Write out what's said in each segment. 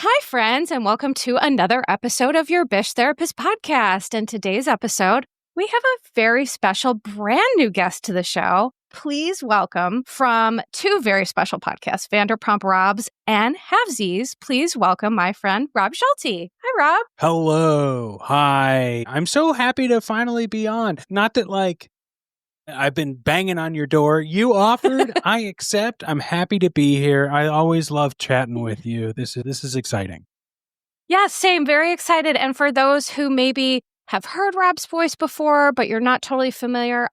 Hi, friends, and welcome to another episode of Your Bish Therapist Podcast. And today's episode, we have a very special brand new guest to the show. Please welcome from two very special podcasts, Vanderpump Robs and Halfsies. Please welcome my friend, Rob Schulte. Hi, Rob. Hello. Hi. I'm so happy to finally be on. Not that I've been banging on your door. You offered, I accept. I'm happy to be here. I always love chatting with you. This is exciting. Yeah, same. Very excited. And for those who maybe have heard Rob's voice before, but you're not totally familiar,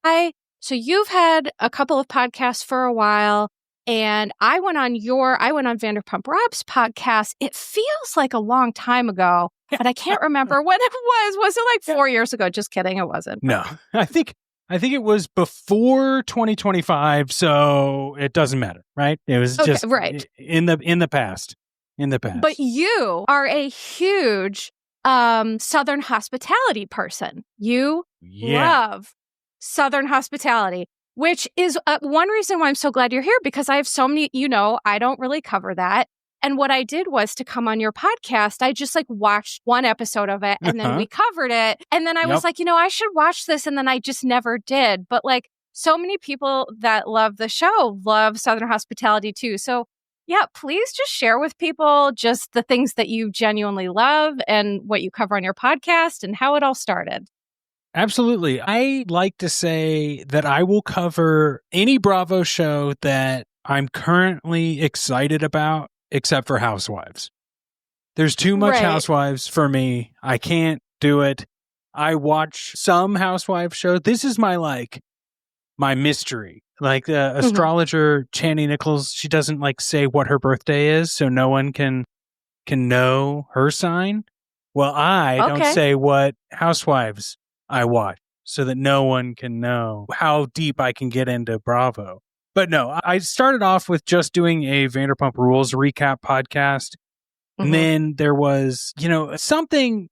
so you've had a couple of podcasts for a while, and I went on Vanderpump Rob's podcast. It feels like a long time ago, but I can't remember when it was. Was it like 4 years ago? Just kidding. It wasn't. No, I think it was before 2025, so it doesn't matter, right? It was just right. in the past. In the past. But you are a huge Southern hospitality person. You love Southern hospitality, which is one reason why I'm so glad you're here, because I have so many, I don't really cover that. And what I did was to come on your podcast, I just watched one episode of it and then we covered it. And then I was like, I should watch this. And then I just never did. But so many people that love the show love Southern hospitality too. So yeah, please just share with people just the things that you genuinely love and what you cover on your podcast and how it all started. Absolutely. I like to say that I will cover any Bravo show that I'm currently excited about, except for Housewives. There's too much Housewives for me. I can't do it. I watch some Housewives shows. This is my mystery. The astrologer Channing Nichols, she doesn't say what her birthday is, so no one can know her sign. Well, I don't say what Housewives I watch, so that no one can know how deep I can get into Bravo. But no, I started off with just doing a Vanderpump Rules recap podcast. And then there was, something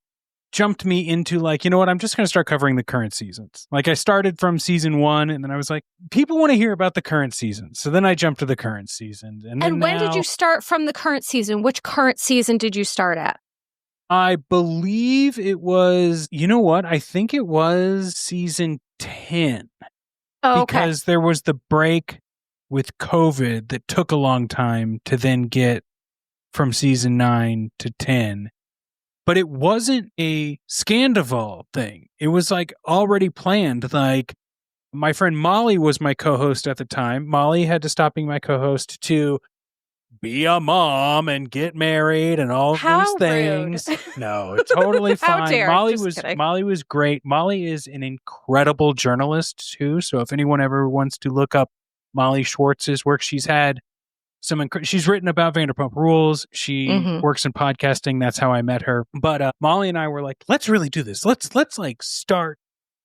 jumped me into what, I'm just going to start covering the current seasons. I started from season 1 and then I was like, people want to hear about the current season. So then I jumped to the current season. And when did you start from the current season? Which current season did you start at? I believe it was, I think it was season 10. Oh, because there was the break with COVID that took a long time to then get from season 9 to 10. But it wasn't a Scandival thing. It was already planned. My friend Molly was my co-host at the time. Molly had to stop being my co-host to be a mom and get married and all these things. Rude. No, it's totally fine. How dare. Molly was great. Molly is an incredible journalist too. So if anyone ever wants to look up Molly Schwartz's work, she's had she's written about Vanderpump Rules. She works in podcasting. That's how I met her. But Molly and I were like, let's really do this. Let's start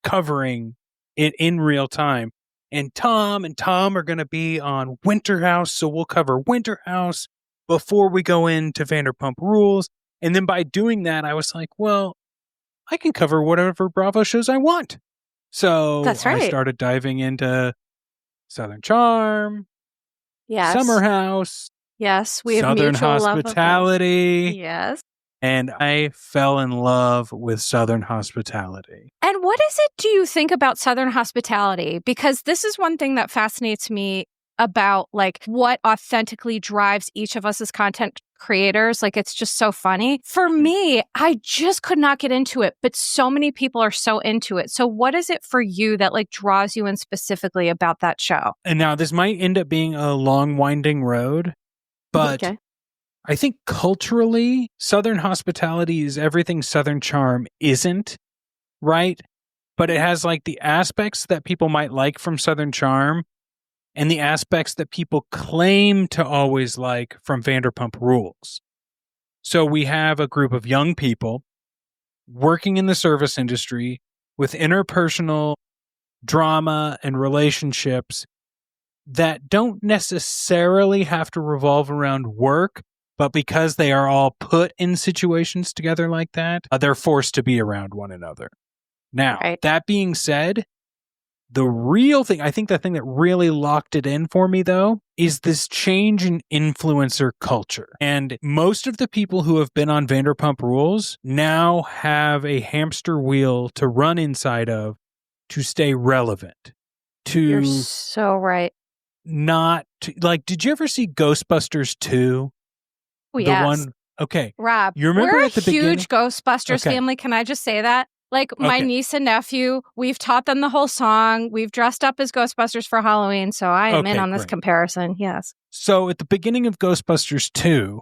covering it in real time. And Tom are going to be on Winter House. So we'll cover Winter House before we go into Vanderpump Rules. And then by doing that, I was like, well, I can cover whatever Bravo shows I want. So That's right. I started diving into Southern Charm, Summer House, we have Southern mutual Hospitality. Love of yes. And I fell in love with Southern Hospitality. And what is it do you think about Southern Hospitality? Because this is one thing that fascinates me about what authentically drives each of us as content creators. It's just so funny. For me, I just could not get into it, but so many people are so into it. So what is it for you that draws you in specifically about that show? And now this might end up being a long winding road, but I think culturally, Southern Hospitality is everything Southern Charm isn't, right? But it has the aspects that people might like from Southern Charm and the aspects that people claim to always like from Vanderpump Rules. So we have a group of young people working in the service industry with interpersonal drama and relationships that don't necessarily have to revolve around work, but because they are all put in situations together like that, they're forced to be around one another. Now, that being said, The real thing, I think the thing that really locked it in for me, though, is this change in influencer culture. And most of the people who have been on Vanderpump Rules now have a hamster wheel to run inside of to stay relevant. You're so right. Not to, like, did you ever see Ghostbusters 2? Oh, yes. The one, okay. Rob, you remember we're at the a huge beginning? Ghostbusters family. Can I just say that? Like, my niece and nephew, we've taught them the whole song. We've dressed up as Ghostbusters for Halloween, so I am in on this comparison. Yes. So at the beginning of Ghostbusters 2,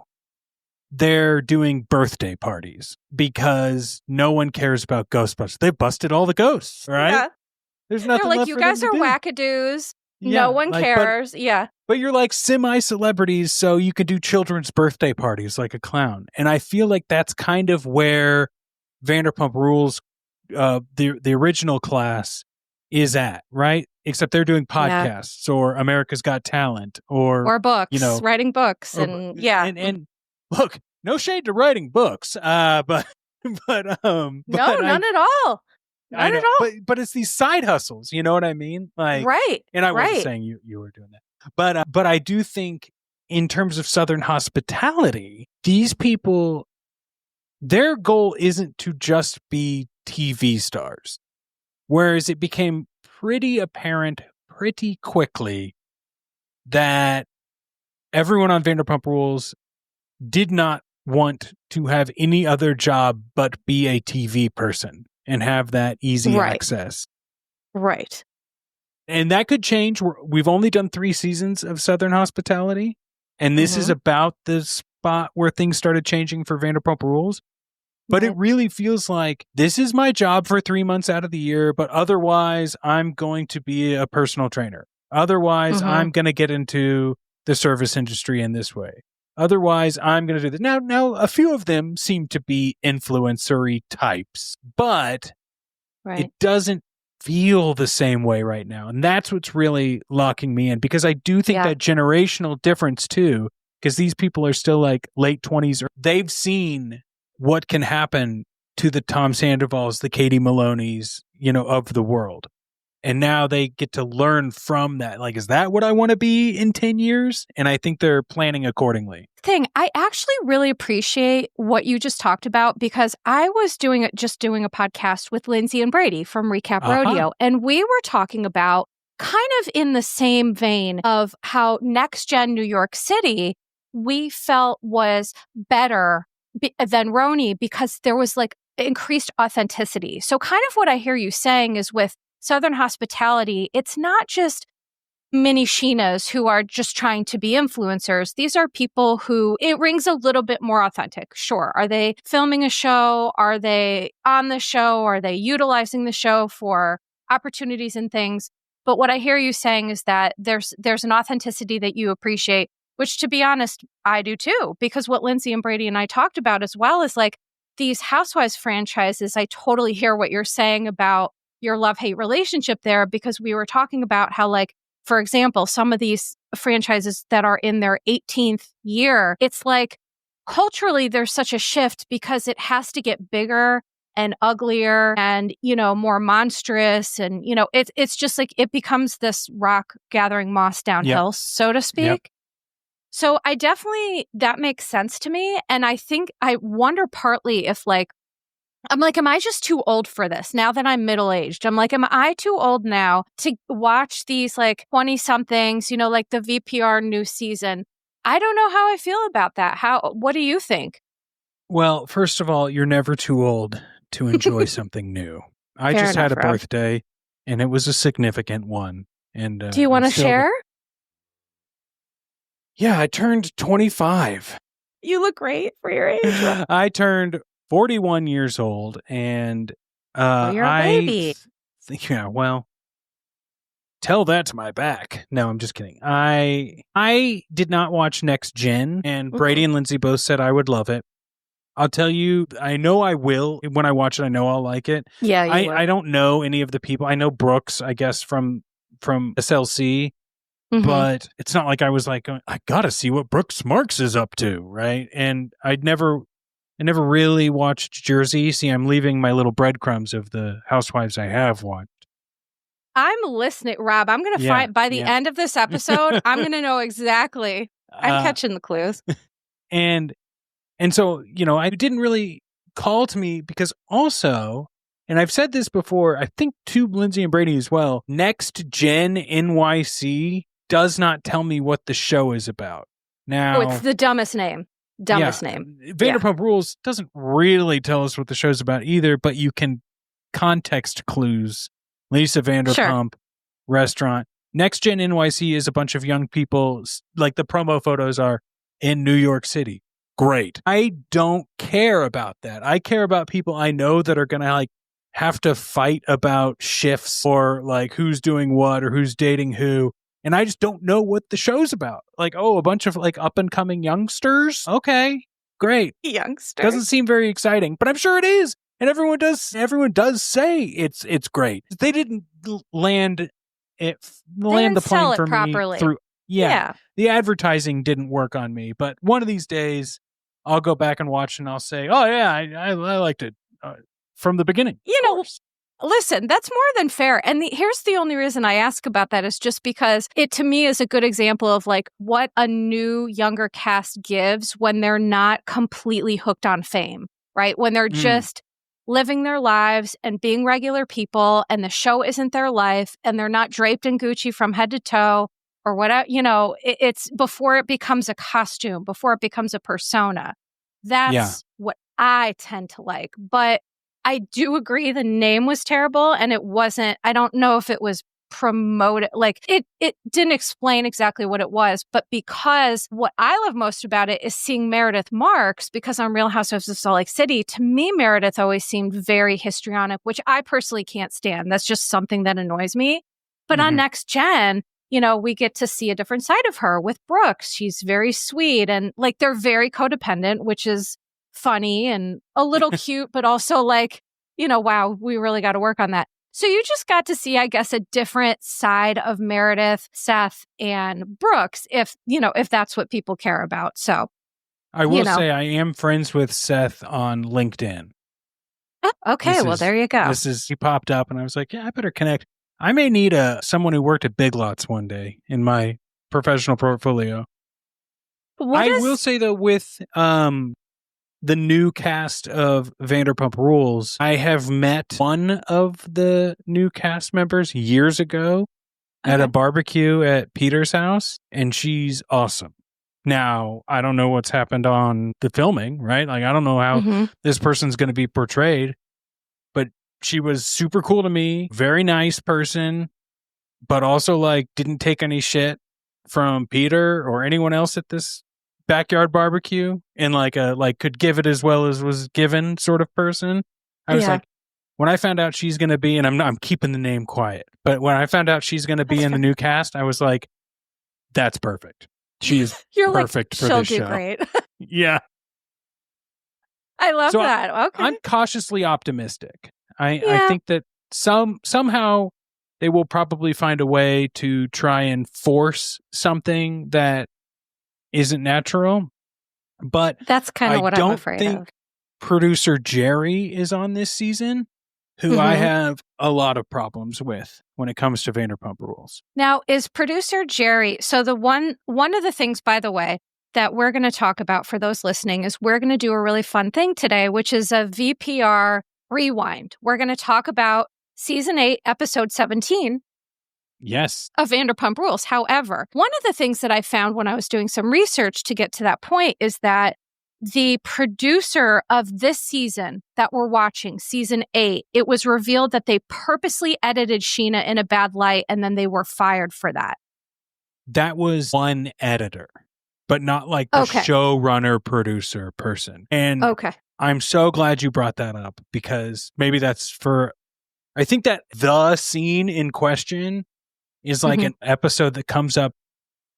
they're doing birthday parties because no one cares about Ghostbusters. They busted all the ghosts, right? Yeah. There's nothing They're like, left you for guys them are to do. wackadoos. Yeah, no one cares. But you're like semi-celebrities, so you can do children's birthday parties like a clown. And I feel like that's kind of where Vanderpump Rules, the original class, is at, right? Except they're doing podcasts or America's Got Talent or books, writing books, and look, no shade to writing books, but none at all. Not at all. But it's these side hustles, you know what I mean? Like, right. And I wasn't saying you were doing that, but I do think in terms of Southern hospitality, these people, their goal isn't to just be TV stars, whereas it became pretty apparent pretty quickly that everyone on Vanderpump Rules did not want to have any other job but be a TV person and have that easy access. Right. And that could change. We've only done 3 seasons of Southern hospitality, and this is about the spot where things started changing for Vanderpump Rules. But it really feels like this is my job for 3 months out of the year, but otherwise I'm going to be a personal trainer. Otherwise, I'm going to get into the service industry in this way. Otherwise, I'm going to do this. Now, a few of them seem to be influencer-y types, but it doesn't feel the same way right now. And that's what's really locking me in, because I do think that generational difference too, because these people are still like late 20s. They've seen what can happen to the Tom Sandoval's, the Katie Maloney's, of the world. And now they get to learn from that. Like, is that what I want to be in 10 years? And I think they're planning accordingly. I actually really appreciate what you just talked about, because I was doing a podcast with Lindsay and Brady from Recap Rodeo. And we were talking about kind of in the same vein of how Next Gen New York City, we felt was better than Roni because there was like increased authenticity. So kind of what I hear you saying is with Southern hospitality, it's not just mini Scheanas who are just trying to be influencers. These are people who it rings a little bit more authentic. Sure. Are they filming a show? Are they on the show? Are they utilizing the show for opportunities and things? But what I hear you saying is that there's an authenticity that you appreciate, which, to be honest, I do too, because what Lindsay and Brady and I talked about as well is like these Housewives franchises. I totally hear what you're saying about your love-hate relationship there, because we were talking about how, like, for example, some of these franchises that are in their 18th year, it's like culturally there's such a shift because it has to get bigger and uglier and, more monstrous. And, it's just like it becomes this rock gathering moss downhill, so to speak. Yep. So I definitely, that makes sense to me. And I think I wonder partly if I'm like, am I just too old for this now that I'm middle-aged? I'm like, am I too old now to watch these 20-somethings, like the VPR new season? I don't know how I feel about that. What do you think? Well, first of all, you're never too old to enjoy something new. I just had a birthday, and it was a significant one. And do you want to share? Yeah, I turned 25. You look great for your age. I turned 41 years old, and you're a baby. Well, tell that to my back. No, I'm just kidding. I did not watch Next Gen, and Brady and Lindsay both said I would love it. I'll tell you, I know I will. When I watch it, I know I'll like it. Yeah, I don't know any of the people. I know Brooks, I guess, from SLC. But it's not like I was like, I gotta see what Brooks Marks is up to, right? And I never really watched Jersey. See, I'm leaving my little breadcrumbs of the Housewives I have watched. I'm listening, Rob. I'm going to find, by the end of this episode, I'm going to know exactly. I'm catching the clues. And so, I didn't really call to me because also, and I've said this before, I think to Lindsay and Brady as well, Next Gen NYC does not tell me what the show is about. Now, it's the dumbest name. Name. Vanderpump Rules doesn't really tell us what the show's about either, but you can context clues. Lisa Vanderpump, restaurant. Next Gen NYC is a bunch of young people, like the promo photos are, in New York City. Great. I don't care about that. I care about people I know that are going to have to fight about shifts or like who's doing what or who's dating who. And I just don't know what the show's about. Like, a bunch of like up and coming youngsters. Okay, great. Youngsters. Doesn't seem very exciting, but I'm sure it is. And everyone does say it's great. They didn't land the plane for properly. Me through. Yeah. The advertising didn't work on me, but one of these days I'll go back and watch and I'll say, oh yeah, I liked it from the beginning. Listen, that's more than fair. And here's the only reason I ask about that is just because it, to me, is a good example of like what a new, younger cast gives when they're not completely hooked on fame, right? When they're just living their lives and being regular people and the show isn't their life and they're not draped in Gucci from head to toe or whatever, it's before it becomes a costume, before it becomes a persona. That's what I tend to like. But I do agree the name was terrible and it wasn't, I don't know if it was promoted, like it didn't explain exactly what it was, but because what I love most about it is seeing Meredith Marks, because on Real Housewives of Salt Lake City, to me, Meredith always seemed very histrionic, which I personally can't stand. That's just something that annoys me. But on Next Gen, we get to see a different side of her with Brooks. She's very sweet and like they're very codependent, which is funny and a little cute, but also like, wow, we really got to work on that. So you just got to see, I guess, a different side of Meredith, Seth, and Brooks, if that's what people care about. So I will say I am friends with Seth on LinkedIn. Oh, okay, there you go. He popped up and I was like, yeah, I better connect. I may need someone who worked at Big Lots one day in my professional portfolio. Will say though, with the new cast of Vanderpump Rules, I have met one of the new cast members years ago at a barbecue at Peter's house, and she's awesome. Now, I don't know what's happened on the filming, right? Like, I don't know how this person's going to be portrayed, but she was super cool to me, very nice person, but also like didn't take any shit from Peter or anyone else at this backyard barbecue, and could give it as well as was given sort of person. I was like, when I found out she's going to be, and I'm keeping the name quiet, but when I found out she's going to be in the new cast, I was like, that's perfect. She is perfect for this show. She'll do great. Yeah. I love that. Okay. I'm cautiously optimistic. I think that somehow they will probably find a way to try and force something that isn't natural, but that's kind of what I'm afraid of. I don't think producer Jerry is on this season, who I have a lot of problems with when it comes to Vanderpump Rules. Now, is producer Jerry, so the one of the things, by the way, that we're going to talk about for those listening is we're going to do a really fun thing today, which is a VPR Rewind. We're going to talk about season 8, episode 17. Yes. Of Vanderpump Rules. However, one of the things that I found when I was doing some research to get to that point is that the producer of this season that we're watching, season 8, it was revealed that they purposely edited Scheana in a bad light and then they were fired for that. That was one editor, but not like the showrunner producer person. And I'm so glad you brought that up, because maybe that's I think that the scene in question is like an episode that comes up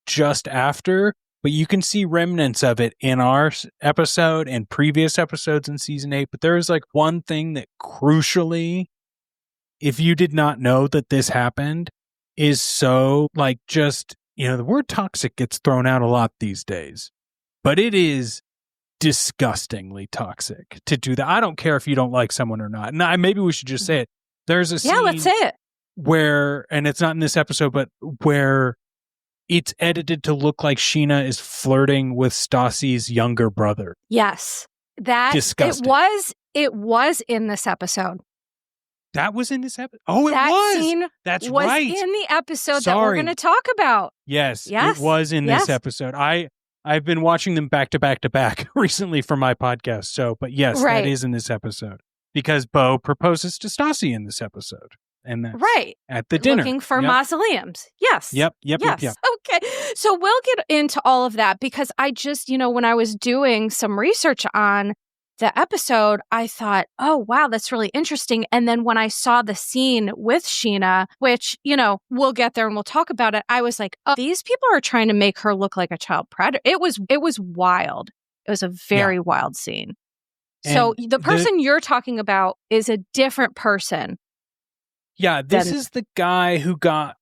just after, but you can see remnants of it in our episode and previous episodes in season 8. But there is like one thing that crucially, if you did not know that this happened, is so like just, the word toxic gets thrown out a lot these days, but it is disgustingly toxic to do that. I don't care if you don't like someone or not. And maybe we should just say it. There's a scene. Yeah, let's say it. where, and it's not in this episode, but where it's edited to look like Scheana is flirting with Stassi's younger brother. Yes. That Disgusting. It was in this episode. That was in this episode? Oh, it that was. Scene That's was right. in the episode that we're going to talk about. Yes, it was in this episode. I've been watching them back to back to back recently for my podcast. So, but yes, that is in this episode because Bo proposes to Stassi in this episode. And that's at the dinner. Looking for mausoleums. Yes. Yep. Okay. So we'll get into all of that because I just, when I was doing some research on the episode, I thought, oh, wow, that's really interesting. And then when I saw the scene with Scheana, which, we'll get there and we'll talk about it, I was like, oh, these people are trying to make her look like a child predator. It was wild. It was a very wild scene. And so the person you're talking about is a different person. Yeah, this is the guy who got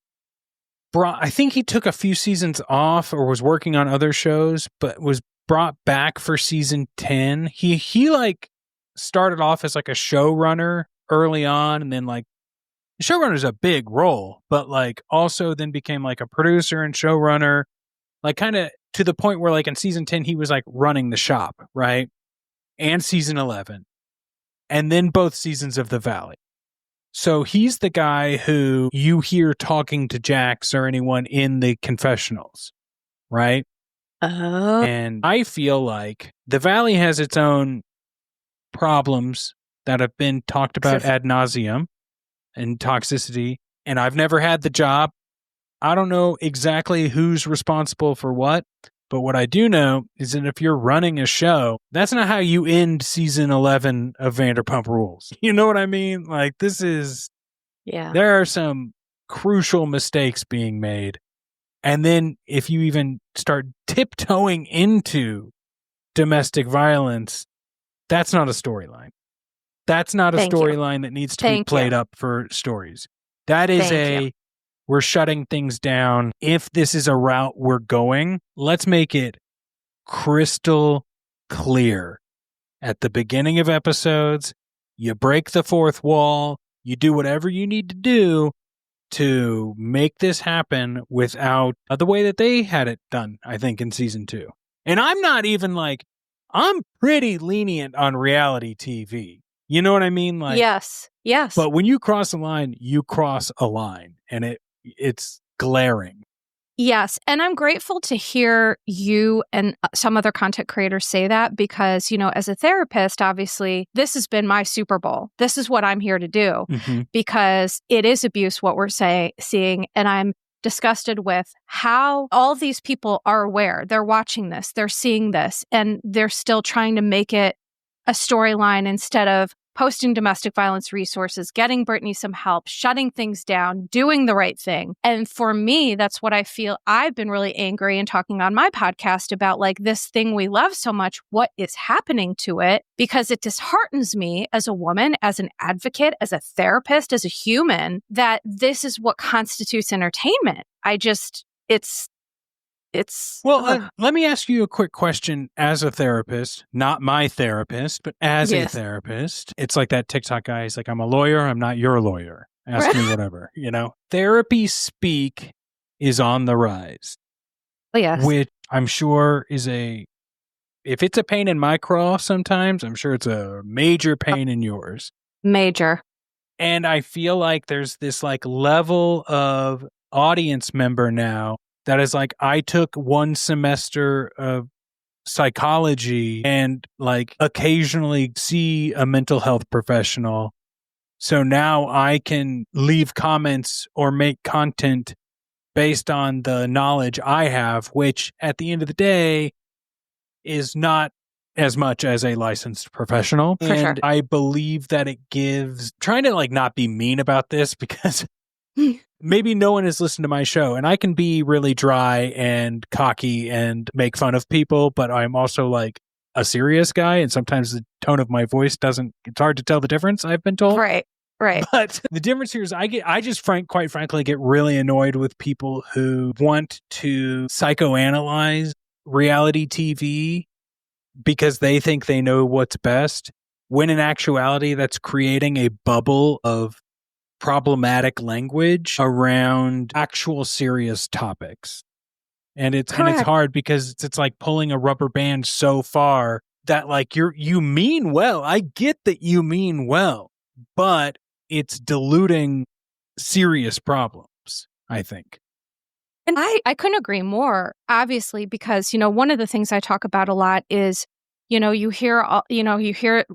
brought. I think he took a few seasons off or was working on other shows, but was brought back for season 10. He like started off as like a showrunner early on, and then like showrunner is a big role, but like also then became like a producer and showrunner, like kind of to the point where like in season 10 he was like running the shop, right? And season 11, and then both seasons of The Valley. So he's the guy who you hear talking to Jax or anyone in the confessionals, right? And I feel like The Valley has its own problems that have been talked about ad nauseum and toxicity. And I've never had the job. I don't know exactly who's responsible for what. But what I do know is that if you're running a show, that's not how you end season 11 of Vanderpump Rules. You know what I mean? Like there are some crucial mistakes being made. And then if you even start tiptoeing into domestic violence, that's not a storyline. That's not a storyline that needs to be played up for stories. That is we're shutting things down. If this is a route we're going, let's make it crystal clear. At the beginning of episodes, you break the fourth wall, you do whatever you need to do to make this happen without the way that they had it done, I think, in season 2. And I'm not even like, I'm pretty lenient on reality TV. You know what I mean? Like, yes. But when you cross a line, you cross a line, and it's glaring. Yes. And I'm grateful to hear you and some other content creators say that because, as a therapist, obviously, this has been my Super Bowl. This is what I'm here to do because it is abuse, what we're seeing. And I'm disgusted with how all these people are aware. They're watching this, they're seeing this, and they're still trying to make it a storyline instead of posting domestic violence resources, getting Brittany some help, shutting things down, doing the right thing. And for me, that's what I feel I've been really angry and talking on my podcast about, like, this thing we love so much, what is happening to it? Because it disheartens me as a woman, as an advocate, as a therapist, as a human, that this is what constitutes entertainment. Let me ask you a quick question as a therapist, not my therapist, but as a therapist. It's like that TikTok guy. He's like, I'm a lawyer. I'm not your lawyer. Ask me whatever, Therapy speak is on the rise. Oh, yes. Which I'm sure is if it's a pain in my craw sometimes, I'm sure it's a major pain in yours. Major. And I feel like there's this like level of audience member now that is like, I took 1 semester of psychology and like occasionally see a mental health professional. So now I can leave comments or make content based on the knowledge I have, which at the end of the day is not as much as a licensed professional. For sure. I believe that it gives, trying to like not be mean about this because maybe no one has listened to my show, and I can be really dry and cocky and make fun of people, but I'm also like a serious guy, and sometimes the tone of my voice it's hard to tell the difference, I've been told. Right. But the difference here is I just quite frankly get really annoyed with people who want to psychoanalyze reality TV because they think they know what's best, when in actuality that's creating a bubble of problematic language around actual serious topics. And it's hard because it's like pulling a rubber band so far that like you mean well. I get that you mean well, but it's diluting serious problems, I think. And I couldn't agree more, obviously, because, one of the things I talk about a lot is, you hear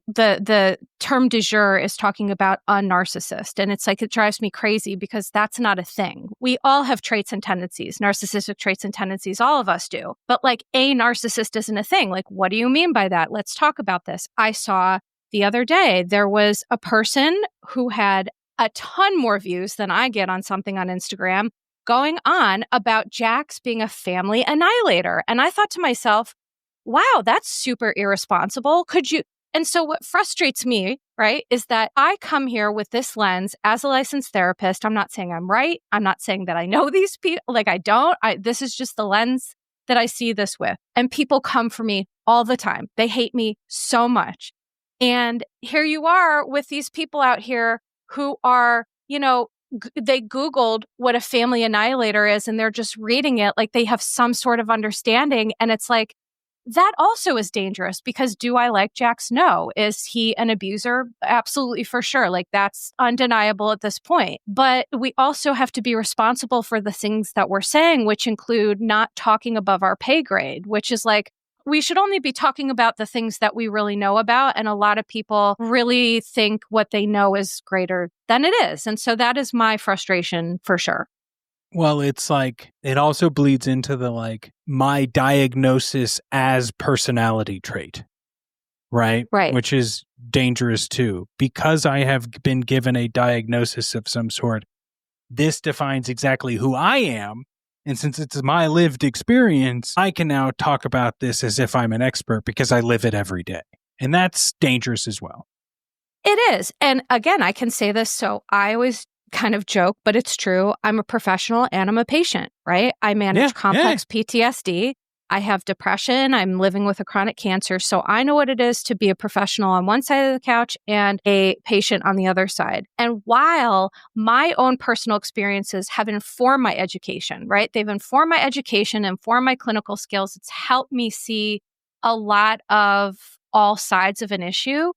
the term du jour is talking about a narcissist. And it's like, it drives me crazy because that's not a thing. We all have traits and tendencies, narcissistic traits and tendencies. All of us do. But like a narcissist isn't a thing. Like, what do you mean by that? Let's talk about this. I saw the other day, there was a person who had a ton more views than I get on something on Instagram going on about Jax being a family annihilator. And I thought to myself, wow, that's super irresponsible. And so what frustrates me, right, is that I come here with this lens as a licensed therapist. I'm not saying I'm right. I'm not saying that I know these people. Like I don't. This is just the lens that I see this with. And people come for me all the time. They hate me so much. And here you are with these people out here who are, they Googled what a family annihilator is and they're just reading it like they have some sort of understanding. And it's like, that also is dangerous because do I like Jax? No. Is he an abuser? Absolutely, for sure. Like that's undeniable at this point. But we also have to be responsible for the things that we're saying, which include not talking above our pay grade, which is like, we should only be talking about the things that we really know about. And a lot of people really think what they know is greater than it is. And so that is my frustration for sure. Well, it's like, it also bleeds into the like, my diagnosis as personality trait, right? Right. Which is dangerous too. Because I have been given a diagnosis of some sort, this defines exactly who I am. And since it's my lived experience, I can now talk about this as if I'm an expert because I live it every day. And that's dangerous as well. It is. And again, I can say this. So I always kind of joke, but it's true. I'm a professional and I'm a patient, right? I manage complex PTSD. I have depression. I'm living with a chronic cancer. So I know what it is to be a professional on one side of the couch and a patient on the other side. And while my own personal experiences have informed my education, right? They've informed my education, informed my clinical skills. It's helped me see a lot of all sides of an issue.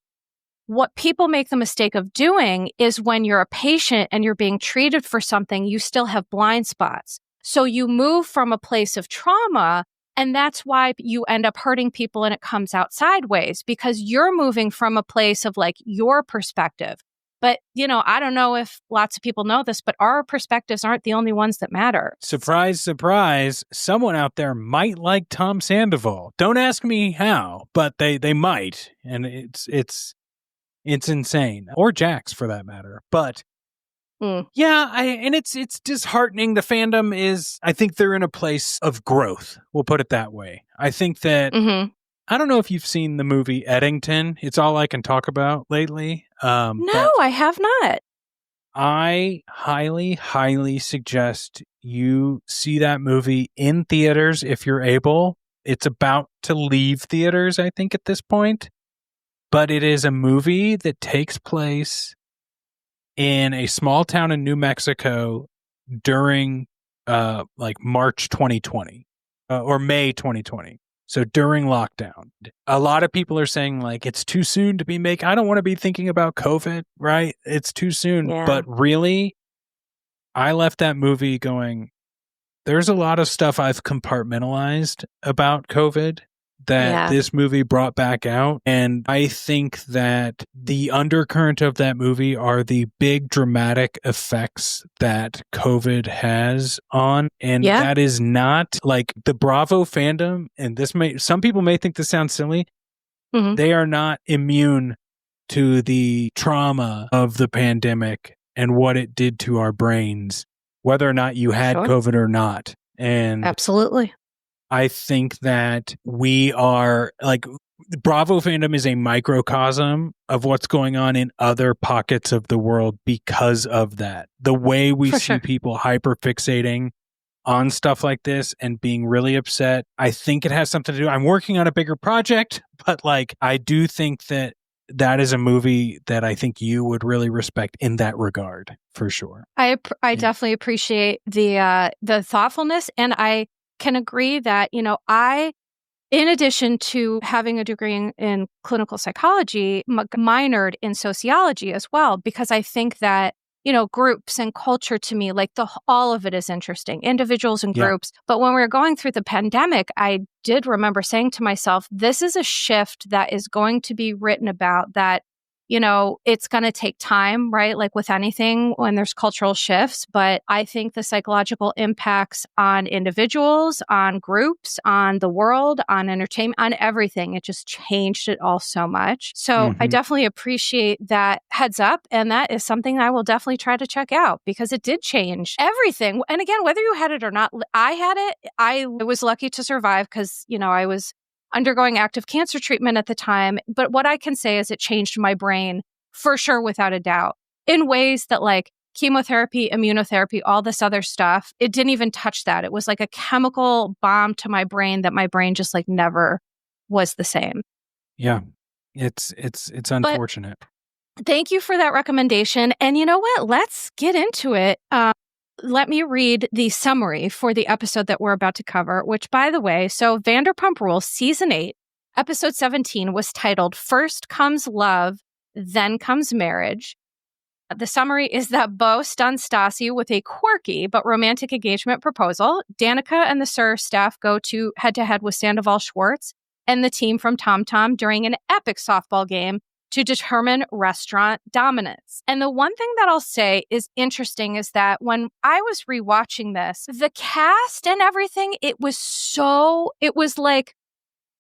What people make the mistake of doing is when you're a patient and you're being treated for something, you still have blind spots. So you move from a place of trauma, and that's why you end up hurting people and it comes out sideways because you're moving from a place of like your perspective. But, I don't know if lots of people know this, but our perspectives aren't the only ones that matter. Surprise, surprise. Someone out there might like Tom Sandoval. Don't ask me how, but they might. And it's insane. Or Jax for that matter. But and it's disheartening. The fandom is, I think they're in a place of growth. We'll put it that way. I think that, I don't know if you've seen the movie Eddington. It's all I can talk about lately. No, I have not. I highly, highly suggest you see that movie in theaters if you're able. It's about to leave theaters, I think, at this point. But it is a movie that takes place in a small town in New Mexico during March 2020 or May 2020. So during lockdown. A lot of people are saying like it's too soon to be I don't want to be thinking about COVID, right? It's too soon. Yeah. But really, I left that movie going, there's a lot of stuff I've compartmentalized about COVID that this movie brought back out. And I think that the undercurrent of that movie are the big dramatic effects that COVID has on. And that is not like the Bravo fandom. And some people may think this sounds silly. Mm-hmm. They are not immune to the trauma of the pandemic and what it did to our brains, whether or not you had COVID or not. And absolutely. I think that we are like Bravo fandom is a microcosm of what's going on in other pockets of the world because of that. The way we see people hyperfixating on stuff like this and being really upset. I think it has something to do. I'm working on a bigger project, but like I do think that that is a movie that I think you would really respect in that regard, for sure. I definitely appreciate the thoughtfulness, and I can agree that, in addition to having a degree in clinical psychology, minored in sociology as well, because I think that, groups and culture to me, like all of it is interesting, individuals and groups. But when we were going through the pandemic, I did remember saying to myself, this is a shift that is going to be written about, that it's going to take time, right? Like with anything when there's cultural shifts. But I think the psychological impacts on individuals, on groups, on the world, on entertainment, on everything, it just changed it all so much. So I definitely appreciate that heads up. And that is something I will definitely try to check out, because it did change everything. And again, whether you had it or not, I had it. I was lucky to survive because, I was undergoing active cancer treatment at the time. But what I can say is it changed my brain for sure, without a doubt, in ways that like chemotherapy, immunotherapy, all this other stuff, it didn't even touch that. It was like a chemical bomb to my brain that my brain just like never was the same. Yeah, it's unfortunate. But thank you for that recommendation. And you know what? Let's get into it. Let me read the summary for the episode that we're about to cover, which, by the way, so Vanderpump Rules Season 8, Episode 17 was titled First Comes Love, Then Comes Marriage. The summary is that Beau stuns Stassi with a quirky but romantic engagement proposal. Danica and the SUR staff go to head-to-head with Sandoval Schwartz and the team from Tom Tom during an epic softball game to determine restaurant dominance. And the one thing that I'll say is interesting is that when I was rewatching this, the cast and everything, it was like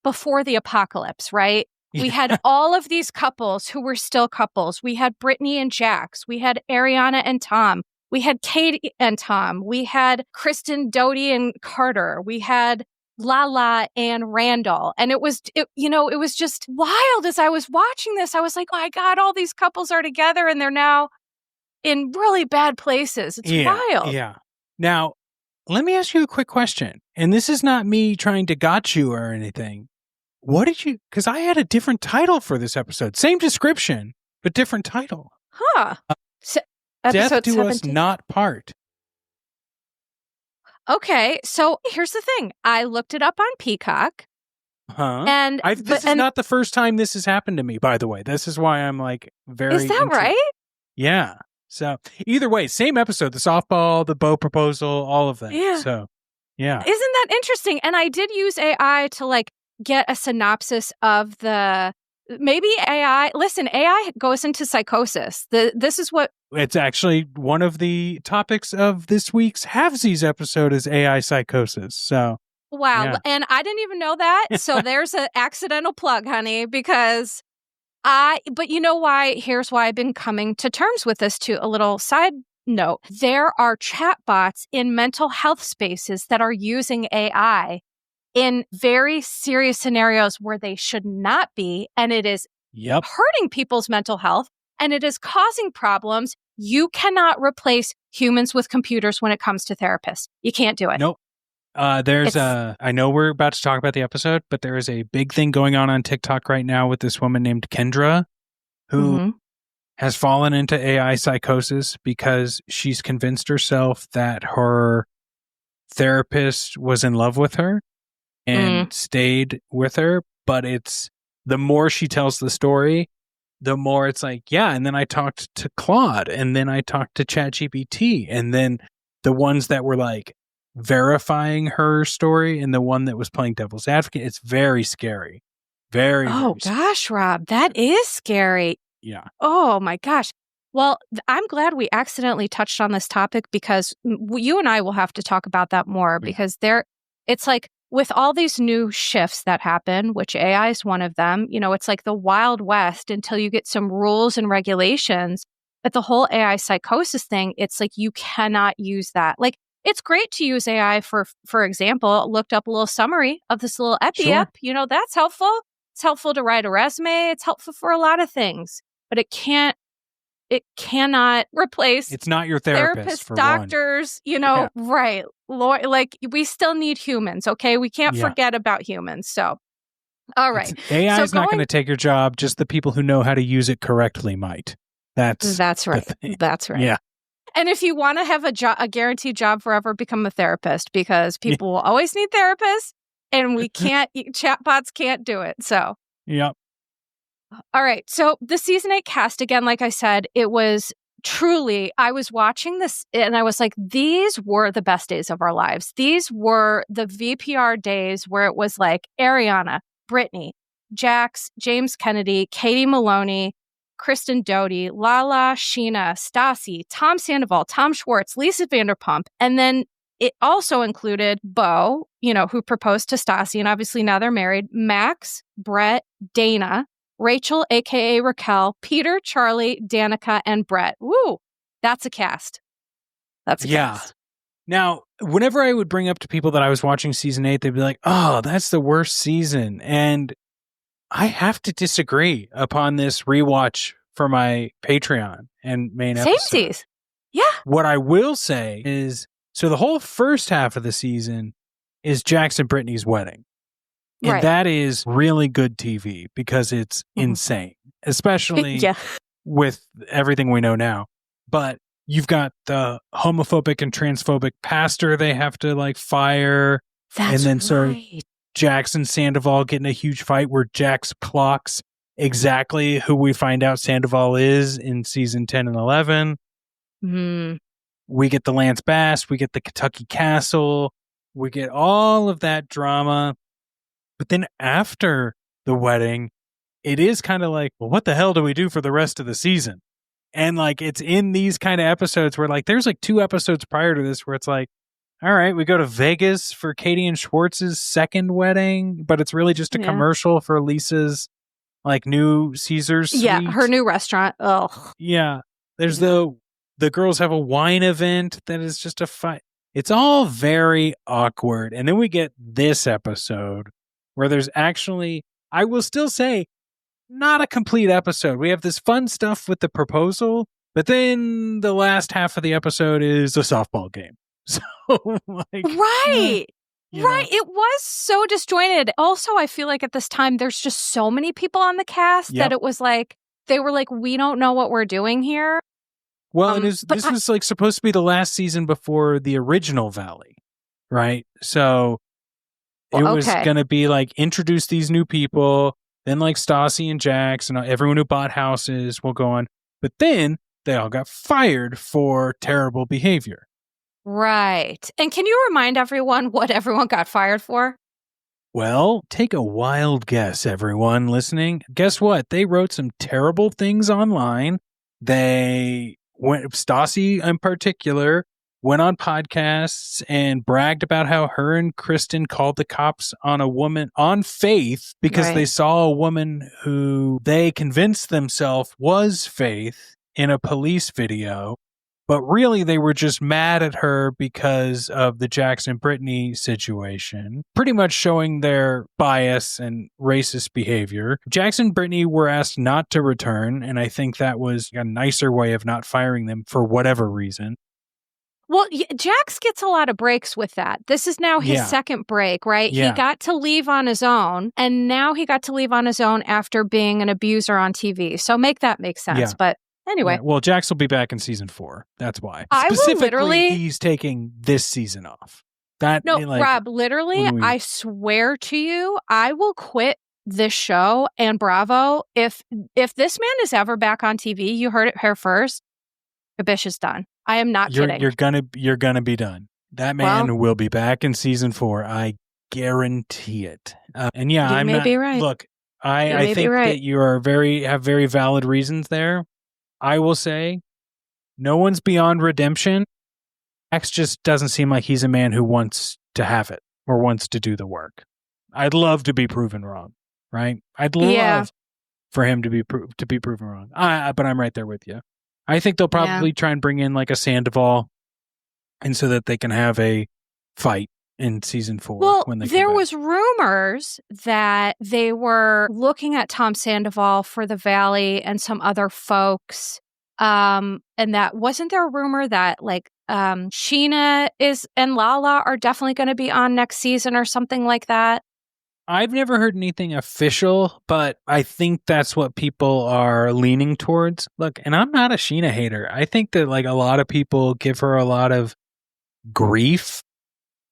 before the apocalypse, right? We had all of these couples who were still couples. We had Brittany and Jax. We had Ariana and Tom. We had Katie and Tom. We had Kristen, Dodie, and Carter. We had Lala and Randall. And it was just wild. As I was watching this, I was like, oh my God, all these couples are together and they're now in really bad places. It's wild. Yeah. Now, let me ask you a quick question. And this is not me trying to got you or anything. Because I had a different title for this episode. Same description, but different title. Huh. Death do 17? Us not part. Okay, so here's the thing. I looked it up on Peacock. And this is not the first time this has happened to me, by the way. This is why I'm like very... Is that right? Yeah. So either way, same episode, the softball, the Beau proposal, all of that. Yeah. So, yeah. Isn't that interesting? And I did use AI to like get a synopsis of maybe AI goes into psychosis. This is what... It's actually one of the topics of this week's Halfsies episode is AI psychosis. So, wow. Yeah. And I didn't even know that. So there's an accidental plug, honey, because but you know why? Here's why I've been coming to terms with this too. A little side note. There are chatbots in mental health spaces that are using AI in very serious scenarios where they should not be. And it is hurting people's mental health. And it is causing problems. You cannot replace humans with computers when it comes to therapists. You can't do it. Nope. I know we're about to talk about the episode, but there is a big thing going on TikTok right now with this woman named Kendra, who has fallen into AI psychosis because she's convinced herself that her therapist was in love with her and stayed with her. But it's the more she tells the story, the more it's like, yeah, and then I talked to Claude, and then I talked to ChatGPT, and then the ones that were like verifying her story and the one that was playing devil's advocate, it's very scary. Very gosh, Rob, that is scary. Yeah. Oh my gosh. Well, I'm glad we accidentally touched on this topic because you and I will have to talk about that more because it's like, with all these new shifts that happen, which AI is one of them, it's like the Wild West until you get some rules and regulations. But the whole AI psychosis thing, it's like you cannot use that. Like, it's great to use AI for example, looked up a little summary of this little epi-ep. Sure. That's helpful. It's helpful to write a resume. It's helpful for a lot of things. But it cannot replace. It's not your therapist, for doctors, right. Like, we still need humans, okay? We can't forget about humans. So All right. AI is not going to take your job. Just the people who know how to use it correctly might. That's right. That's right. Yeah. And if you want to have a guaranteed job forever, become a therapist, because people will always need therapists, and we can't, chatbots can't do it. So, yep. All right. So the season 8 cast, again, like I said, it was truly, I was watching this and I was like, these were the best days of our lives. These were the VPR days where it was like Ariana, Brittany, Jax, James Kennedy, Katie Maloney, Kristen Doty, Lala, Scheana, Stassi, Tom Sandoval, Tom Schwartz, Lisa Vanderpump. And then it also included Beau, who proposed to Stassi, and obviously now they're married, Max, Brett, Dana, Rachel, a.k.a. Raquel, Peter, Charlie, Danica, and Brett. Woo! That's a cast. That's a cast. Now, whenever I would bring up to people that I was watching season 8, they'd be like, oh, that's the worst season. And I have to disagree upon this rewatch for my Patreon and main episode. Samesies. Yeah. What I will say is, so the whole first half of the season is Jax and Brittany's wedding. And that is really good TV because it's insane, especially with everything we know now. But you've got the homophobic and transphobic pastor they have to fire. That's and then Jax and Sandoval get in a huge fight where Jax clocks exactly who we find out Sandoval is in season 10 and 11. Mm-hmm. We get the Lance Bass, we get the Kentucky Castle, we get all of that drama. But then after the wedding, it is kind of like, well, what the hell do we do for the rest of the season? And it's in these kind of episodes where there's 2 episodes prior to this where it's like, all right, we go to Vegas for Katie and Schwartz's second wedding, but it's really just a commercial for Lisa's new Caesar's suite. Yeah, her new restaurant. Ugh. Yeah. There's the girls have a wine event that is just a fight. It's all very awkward. And then we get this episode where there's actually, I will still say, not a complete episode. We have this fun stuff with the proposal, but then the last half of the episode is a softball game. So, right. It was so disjointed. Also, I feel like at this time, there's just so many people on the cast that it was they were like, we don't know what we're doing here. Well, this was supposed to be the last season before the original Valley, right? So it was going to be introduce these new people, then Stassi and Jax and everyone who bought houses will go on. But then they all got fired for terrible behavior. Right. And can you remind everyone what everyone got fired for? Well, take a wild guess, everyone listening. Guess what? They wrote some terrible things online. Stassi in particular went on podcasts and bragged about how her and Kristen called the cops on a woman on Faith because they saw a woman who they convinced themselves was Faith in a police video. But really, they were just mad at her because of the Jax and Brittany situation, pretty much showing their bias and racist behavior. Jax and Brittany were asked not to return, and I think that was a nicer way of not firing them for whatever reason. Well, Jax gets a lot of breaks with that. This is now his second break, right? Yeah. He got to leave on his own, and now he got to leave on his own after being an abuser on TV. So make that make sense. Yeah. But anyway. Yeah. Well, Jax will be back in season 4. That's why. Specifically, he's taking this season off. Rob, literally, I swear to you, I will quit this show and Bravo. If this man is ever back on TV, you heard it here first, Your Bish is done. I am not kidding. You're gonna be done. That man will be back in season 4. I guarantee it. And yeah, I may be right. Look, I think that you are have very valid reasons there. I will say, no one's beyond redemption. X just doesn't seem like he's a man who wants to have it or wants to do the work. I'd love to be proven wrong, right? I'd love for him to be proven wrong. But I'm right there with you. I think they'll probably try and bring in a Sandoval, and so that they can have a fight in season 4. Well, when there was rumors that they were looking at Tom Sandoval for the Valley and some other folks. And that wasn't there a rumor that Scheana and Lala are definitely going to be on next season or something like that. I've never heard anything official, but I think that's what people are leaning towards. Look, and I'm not a Scheana hater. I think that like a lot of people give her a lot of grief,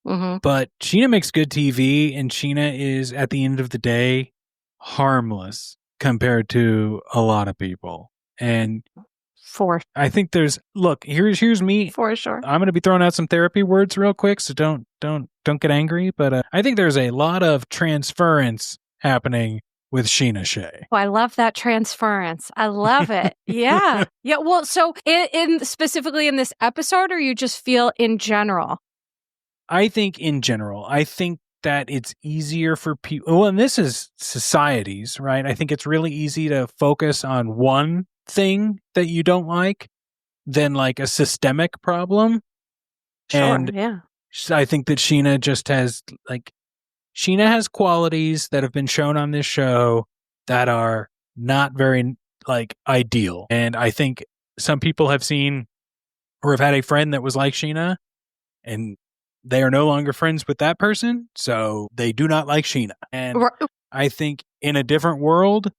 but Scheana makes good TV, and Scheana is, at the end of the day, harmless compared to a lot of people. And I think here's me. For sure. I'm going to be throwing out some therapy words real quick, so don't get angry. But I think there's a lot of transference happening with Scheana Shay. Oh, I love that transference. I love it. Yeah. Yeah. Well, so in specifically in this episode, or you just feel in general? I think in general. I think that it's easier for people. Well, and this is societies, right? I think it's really easy to focus on one thing that you don't like than like a systemic problem. Sure, and yeah. I think that Scheana has qualities that have been shown on this show that are not very like ideal. And I think some people have seen or have had a friend that was like Scheana, and they are no longer friends with that person, so they do not like Scheana. And I think in a different world,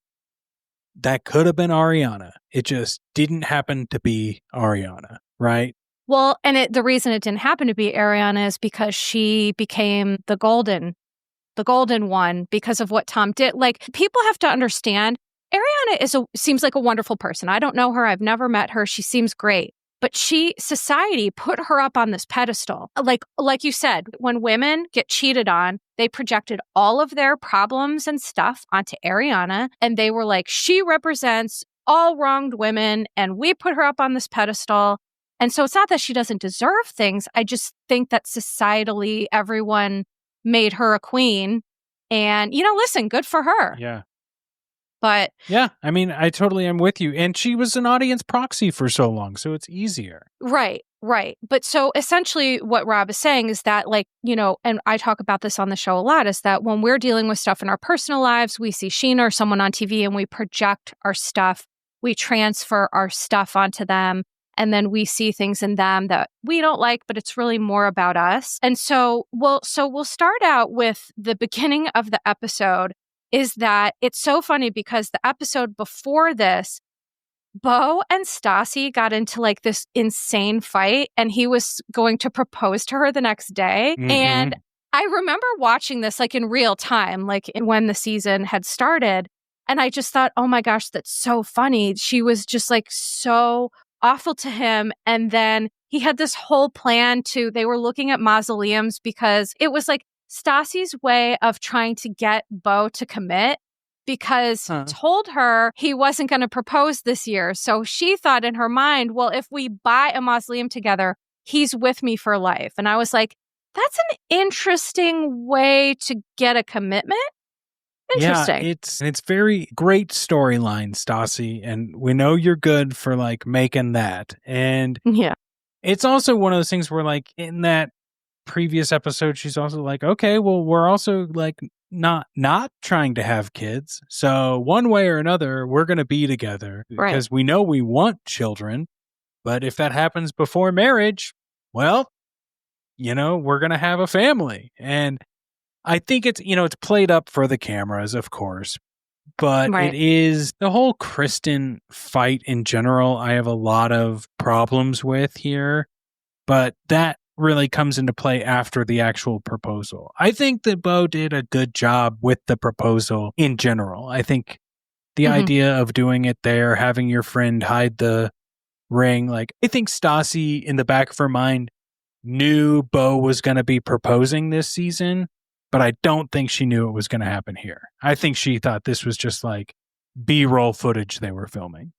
that could have been Ariana. It just didn't happen to be Ariana, right? Well, and the reason it didn't happen to be Ariana is because she became the golden one because of what Tom did. Like, people have to understand, Ariana seems like a wonderful person. I don't know her. I've never met her. She seems great. But society put her up on this pedestal. Like you said, when women get cheated on, they projected all of their problems and stuff onto Ariana. And they were like, she represents all wronged women, and we put her up on this pedestal. And so it's not that she doesn't deserve things. I just think that societally, everyone made her a queen. And, listen, good for her. Yeah. But yeah, I mean, I totally am with you. And she was an audience proxy for so long, so it's easier. Right. But so essentially what Rob is saying is that, like, and I talk about this on the show a lot, is that when we're dealing with stuff in our personal lives, we see Scheana or someone on TV and we project our stuff, we transfer our stuff onto them, and then we see things in them that we don't like, but it's really more about us. And so we'll start out with the beginning of the episode. Is that it's so funny because the episode before this, Beau and Stassi got into like this insane fight, and he was going to propose to her the next day. Mm-hmm. And I remember watching this like in real time, like when the season had started. And I just thought, oh my gosh, that's so funny. She was just like so awful to him. And then he had this whole plan they were looking at mausoleums because it was like Stassi's way of trying to get Beau to commit, because he told her he wasn't going to propose this year. So she thought in her mind, well, if we buy a mausoleum together, he's with me for life. And I was like, that's an interesting way to get a commitment. Interesting. Yeah, it's very great storyline, Stassi, and we know you're good for like making that. And yeah, it's also one of those things where like in that previous episode, she's also like, okay, well, we're also like not trying to have kids. So one way or another, we're going to be together because we know we want children. But if that happens before marriage, well, we're going to have a family. And I think it's played up for the cameras, of course, but it is the whole Kristen fight in general. I have a lot of problems with here, but that really comes into play after the actual proposal. I think that Beau did a good job with the proposal in general. I think the idea of doing it there, having your friend hide the ring, like I think Stassi in the back of her mind knew Beau was going to be proposing this season, but I don't think she knew it was going to happen here. I think she thought this was just like B-roll footage they were filming.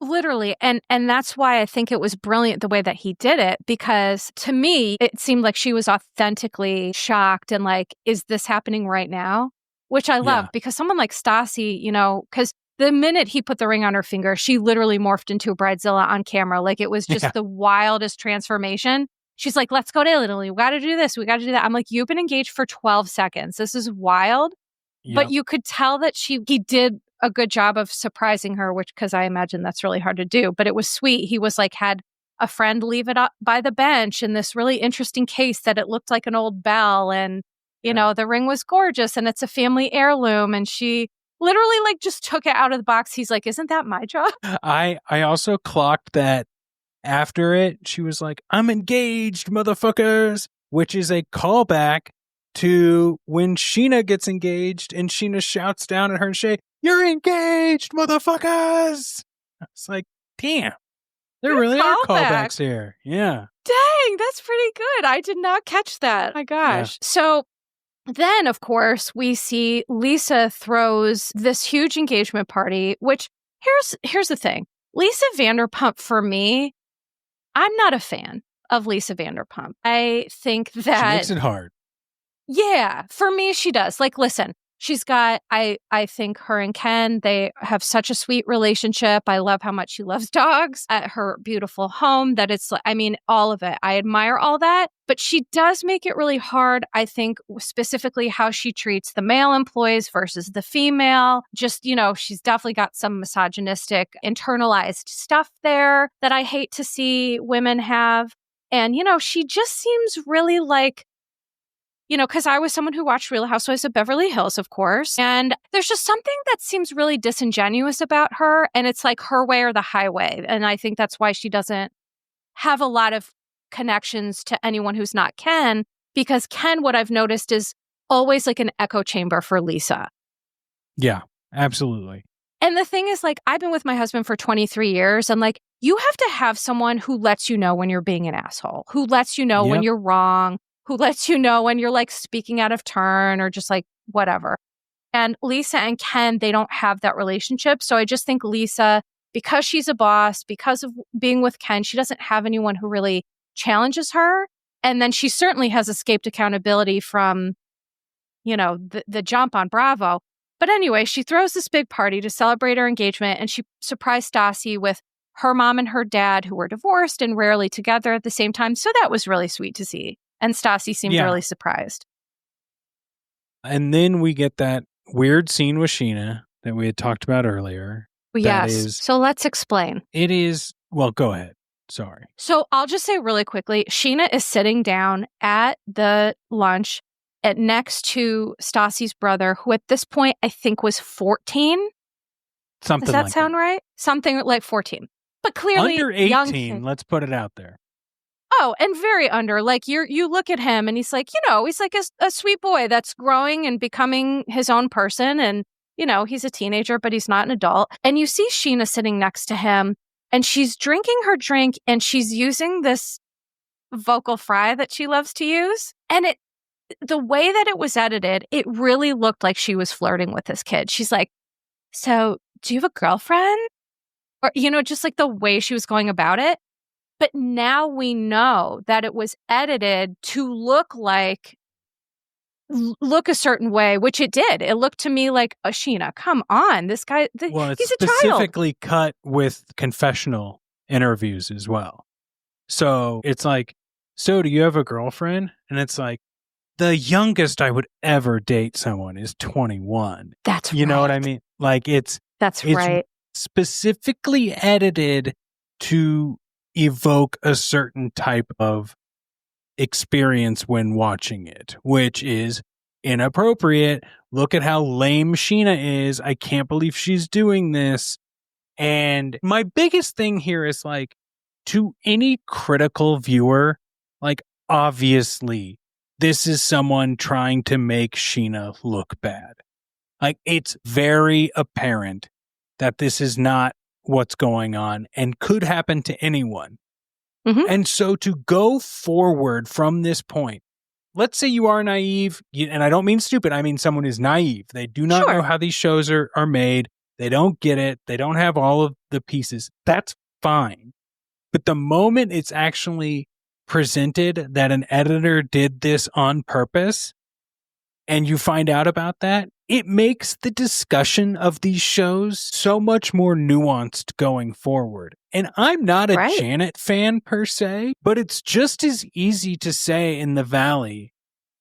Literally. And that's why I think it was brilliant the way that he did it, because to me, it seemed like she was authentically shocked and like, is this happening right now? Which I love, because someone like Stassi, because the minute he put the ring on her finger, she literally morphed into a bridezilla on camera. Like, it was just the wildest transformation. She's like, let's go to Italy. We got to do this. We got to do that. I'm like, you've been engaged for 12 seconds. This is wild. Yep. But you could tell that he did a good job of surprising her, because I imagine that's really hard to do. But it was sweet. He was like, had a friend leave it up by the bench in this really interesting case that it looked like an old bell. And You know, the ring was gorgeous and it's a family heirloom. And she literally like just took it out of the box. He's like, isn't that my job? I also clocked that after it, she was like, I'm engaged, motherfuckers, which is a callback to when Scheana gets engaged and Scheana shouts down at her and Shay, you're engaged, motherfuckers. It's like, damn, there really are callbacks here. Yeah. Dang, that's pretty good. I did not catch that. My gosh. Yeah. So then, of course, we see Lisa throws this huge engagement party, which here's the thing. Lisa Vanderpump, for me, I'm not a fan of Lisa Vanderpump. I think that... She makes it hard. Yeah, for me, she does. Like, listen, she's got, I think her and Ken, they have such a sweet relationship. I love how much she loves dogs at her beautiful home, that it's, I mean, all of it. I admire all that. But she does make it really hard, I think, specifically how she treats the male employees versus the female. Just, you know, she's definitely got some misogynistic internalized stuff there that I hate to see women have. And, you know, she just seems really like, you know, because I was someone who watched Real Housewives of Beverly Hills, of course. And there's just something that seems really disingenuous about her. And it's like her way or the highway. And I think that's why she doesn't have a lot of connections to anyone who's not Ken. Because Ken, what I've noticed, is always like an echo chamber for Lisa. Yeah, absolutely. And the thing is, like, I've been with my husband for 23 years. And like, you have to have someone who lets you know when you're being an asshole, who lets you know when you're wrong, who lets you know when you're like speaking out of turn or just like whatever. And Lisa and Ken, they don't have that relationship. So I just think Lisa, because she's a boss, because of being with Ken, she doesn't have anyone who really challenges her. And then she certainly has escaped accountability from, you know, the jump on Bravo. But anyway, she throws this big party to celebrate her engagement, and she surprised Stassi with her mom and her dad, who were divorced and rarely together at the same time. So that was really sweet to see. And Stassi seemed really surprised. And then we get that weird scene with Scheana that we had talked about earlier. Yes. So let's explain. It is, well, go ahead. Sorry. So I'll just say really quickly, Scheana is sitting down at the lunch next to Stassi's brother, who at this point I think was 14. Something Does that like sound right? Something like 14. But clearly under 18, young. Let's put it out there. Oh, and very under. Like, you look at him and he's like, you know, he's like a sweet boy that's growing and becoming his own person. And, you know, he's a teenager, but he's not an adult. And you see Scheana sitting next to him and she's drinking her drink and she's using this vocal fry that she loves to use. And the way that it was edited, it really looked like she was flirting with this kid. She's like, so do you have a girlfriend? Or, you know, just like the way she was going about it. But now we know that it was edited to look a certain way, which it did. It looked to me like, Scheana, come on. This guy, he's a child. It's specifically cut with confessional interviews as well. So it's like, so do you have a girlfriend? And it's like, the youngest I would ever date someone is 21. That's right. You know what I mean? Like it's right. Specifically edited to evoke a certain type of experience when watching it, which is inappropriate. Look at how lame Scheana is. I can't believe she's doing this. And my biggest thing here is like, to any critical viewer, like obviously this is someone trying to make Scheana look bad. Like it's very apparent that this is not what's going on and could happen to anyone. Mm-hmm. And so to go forward from this point, let's say you are naive, and I don't mean stupid, I mean someone is naive. They do not know how these shows are made. They don't get it. They don't have all of the pieces. That's fine. But the moment it's actually presented that an editor did this on purpose, and you find out about that, it makes the discussion of these shows so much more nuanced going forward. And I'm not a Janet fan per se, but it's just as easy to say in the Valley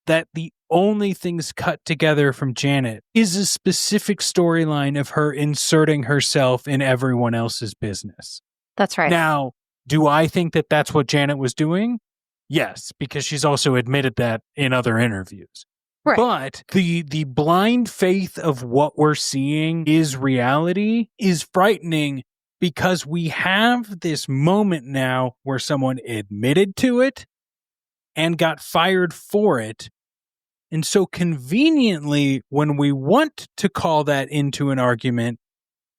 that the only things cut together from Janet is a specific storyline of her inserting herself in everyone else's business. That's right. Now, do I think that that's what Janet was doing? Yes, because she's also admitted that in other interviews. Right. But the blind faith of what we're seeing is reality is frightening because we have this moment now where someone admitted to it and got fired for it. And so conveniently, when we want to call that into an argument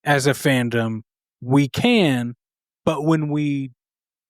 as a fandom, we can. But when we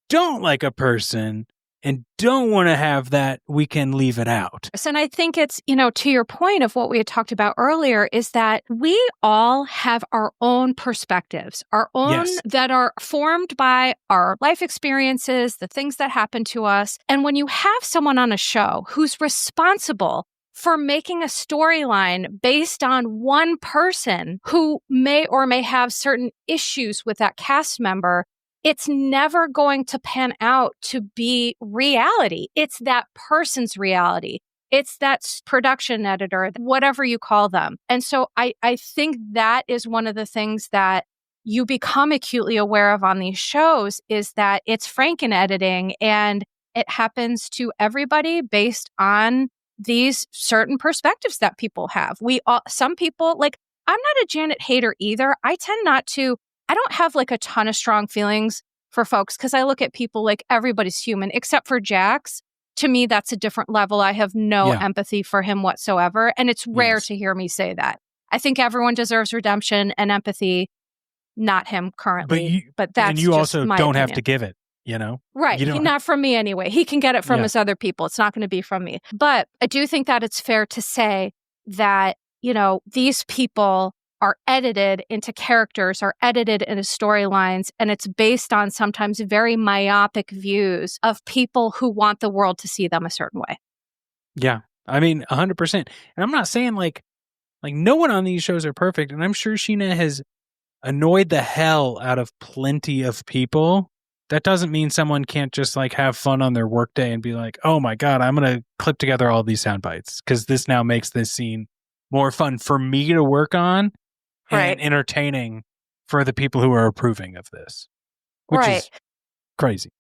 don't like a person and don't want to have that, we can leave it out. And I think it's, to your point of what we had talked about earlier, is that we all have our own perspectives, our own that are formed by our life experiences, the things that happen to us. And when you have someone on a show who's responsible for making a storyline based on one person who may or may have certain issues with that cast member, it's never going to pan out to be reality. It's that person's reality. It's that production editor, whatever you call them. And so I think that is one of the things that you become acutely aware of on these shows is that it's Franken editing and it happens to everybody based on these certain perspectives that people have. Some people, I'm not a Janet hater either. I don't have a ton of strong feelings for folks because I look at people like everybody's human except for Jax. To me, that's a different level. I have no empathy for him whatsoever. And it's rare to hear me say that. I think everyone deserves redemption and empathy, not him currently. But that's and you just also my don't opinion. have to give it, Right. Not from me anyway. He can get it from his other people. It's not going to be from me. But I do think that it's fair to say that, these people are edited into characters, are edited into storylines, and it's based on sometimes very myopic views of people who want the world to see them a certain way. Yeah. I mean, 100%. And I'm not saying like no one on these shows are perfect. And I'm sure Scheana has annoyed the hell out of plenty of people. That doesn't mean someone can't just have fun on their workday and be like, oh my God, I'm going to clip together all these sound bites because this now makes this scene more fun for me to work on and entertaining for the people who are approving of this, which is crazy.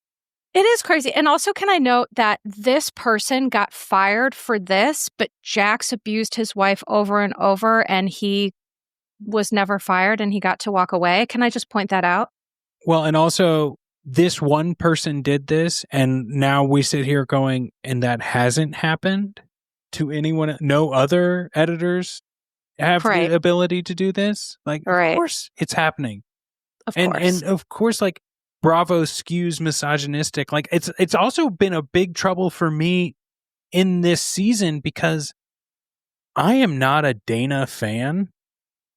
It is crazy. And also, can I note that this person got fired for this, but Jax abused his wife over and over and he was never fired and he got to walk away? Can I just point that out? Well, and also this one person did this and now we sit here going, and that hasn't happened to anyone. No other editors have the ability to do this. Of course it's happening. Of course. And of course, Bravo skews misogynistic. It's also been a big trouble for me in this season because I am not a Dana fan.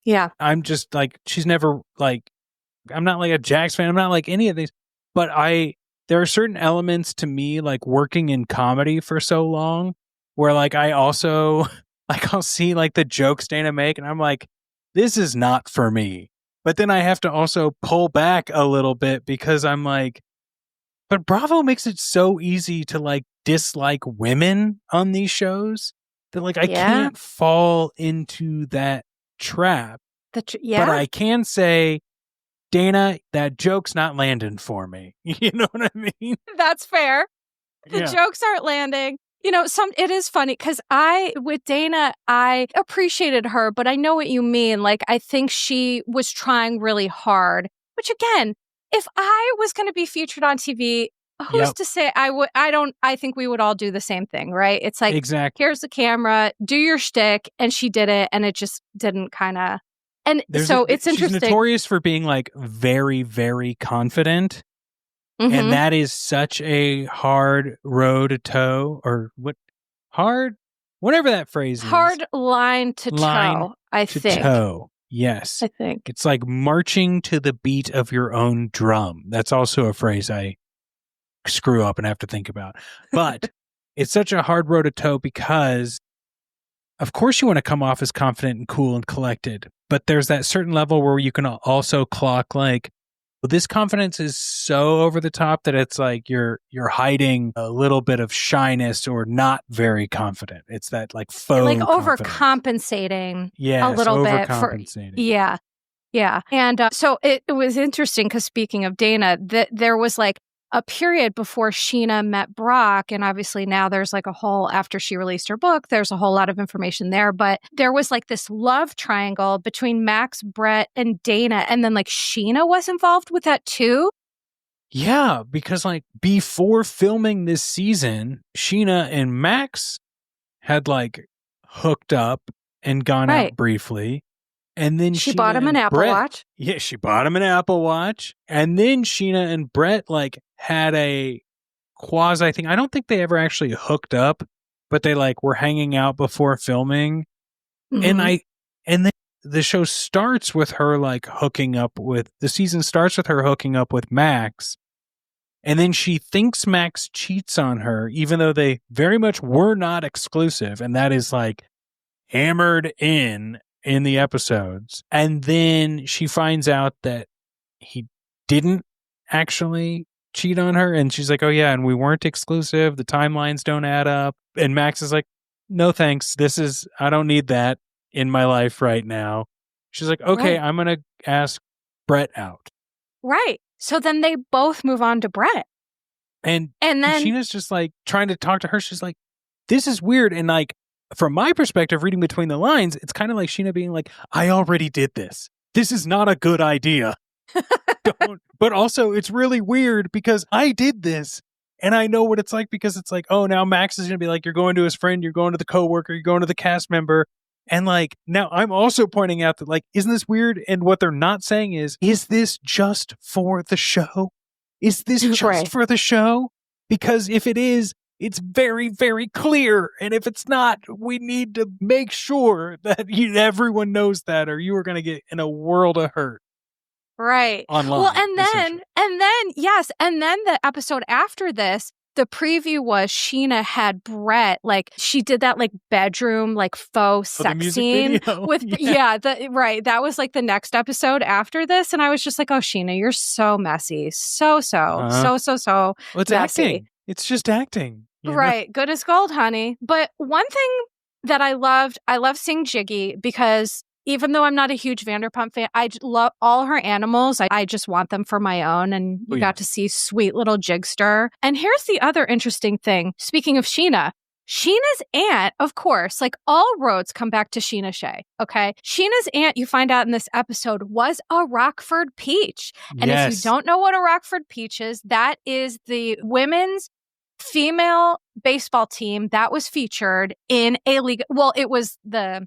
Yeah. I'm just she's never I'm not a Jax fan. I'm not any of these, but there are certain elements to me, working in comedy for so long where I also I'll see the jokes Dana make and I'm like, this is not for me. But then I have to also pull back a little bit because I'm but Bravo makes it so easy to dislike women on these shows that I can't fall into that trap. But I can say, Dana, that joke's not landing for me. You know what I mean? That's fair. The jokes aren't landing. It is funny because with Dana, I appreciated her, but I know what you mean. I think she was trying really hard, which again, if I was going to be featured on TV, who's to say I would? I think we would all do the same thing, right? It's exactly. Here's the camera, do your shtick. And she did it. And it just didn't kind of. And it's interesting. She's notorious for being very, very confident. Mm-hmm. And that is such a hard row to toe, or whatever that phrase is. Hard line to toe, I think. Toe, yes. I think. It's like marching to the beat of your own drum. That's also a phrase I screw up and have to think about. But it's such a hard row to toe because, of course, you want to come off as confident and cool and collected. But there's that certain level where you can also clock well, this confidence is so over the top that it's you're hiding a little bit of shyness or not very confident. It's that faux overcompensating a little bit for yeah. And so it was interesting because speaking of Dana, there was a period before Scheana met Brock. And obviously now there's like a whole, after she released her book, there's a whole lot of information there. But there was like this love triangle between Max, Brett, and Dana. And then like Scheana was involved with that too. Yeah, because like before filming this season, Scheana and Max had like hooked up and gone out briefly. And then she bought him an Apple Watch. Yeah, she bought him an Apple Watch. And then Scheana and Brett like had a quasi thing. I don't think they ever actually hooked up, but they like were hanging out before filming. Mm-hmm. And then the show starts with her like the season starts with her hooking up with Max. And then she thinks Max cheats on her, even though they very much were not exclusive. And that is like hammered in the episodes. And then she finds out that he didn't actually cheat on her. And she's like, oh yeah, and we weren't exclusive. The timelines don't add up. And Max is like, no thanks. I don't need that in my life right now. She's like, okay, I'm going to ask Brett out. Right. So then they both move on to Brett. And then Scheana's just like trying to talk to her. She's like, this is weird. And like, from my perspective, reading between the lines, it's kind of like Scheana being like, I already did this. This is not a good idea. But also, it's really weird because I did this. And I know what it's like because it's like, oh, now Max is going to be like, you're going to his friend, you're going to the coworker, you're going to the cast member. And like, now I'm also pointing out that like, isn't this weird? And what they're not saying is this just for the show? Is this just for the show? Because if it is, it's very, very clear. And if it's not, we need to make sure that everyone knows that, or you are going to get in a world of hurt. Right. Online. Well, and then the episode after this, the preview was Scheana had Brett, like she did that like bedroom, like faux sex scene with, that was like the next episode after this. And I was just like, oh, Scheana, you're so messy. So Well, it's messy. acting. It's just acting. Right. Good as gold, honey. But one thing that I loved seeing Jiggy because even though I'm not a huge Vanderpump fan, I love all her animals. I just want them for my own. And you got to see sweet little Jigster. And here's the other interesting thing. Speaking of Scheana's aunt, of course, like all roads come back to Scheana Shay. Okay. Scheana's aunt, you find out in this episode, was a Rockford Peach. And if you don't know what a Rockford Peach is, that is the women's female baseball team that was featured in a league. Well, it was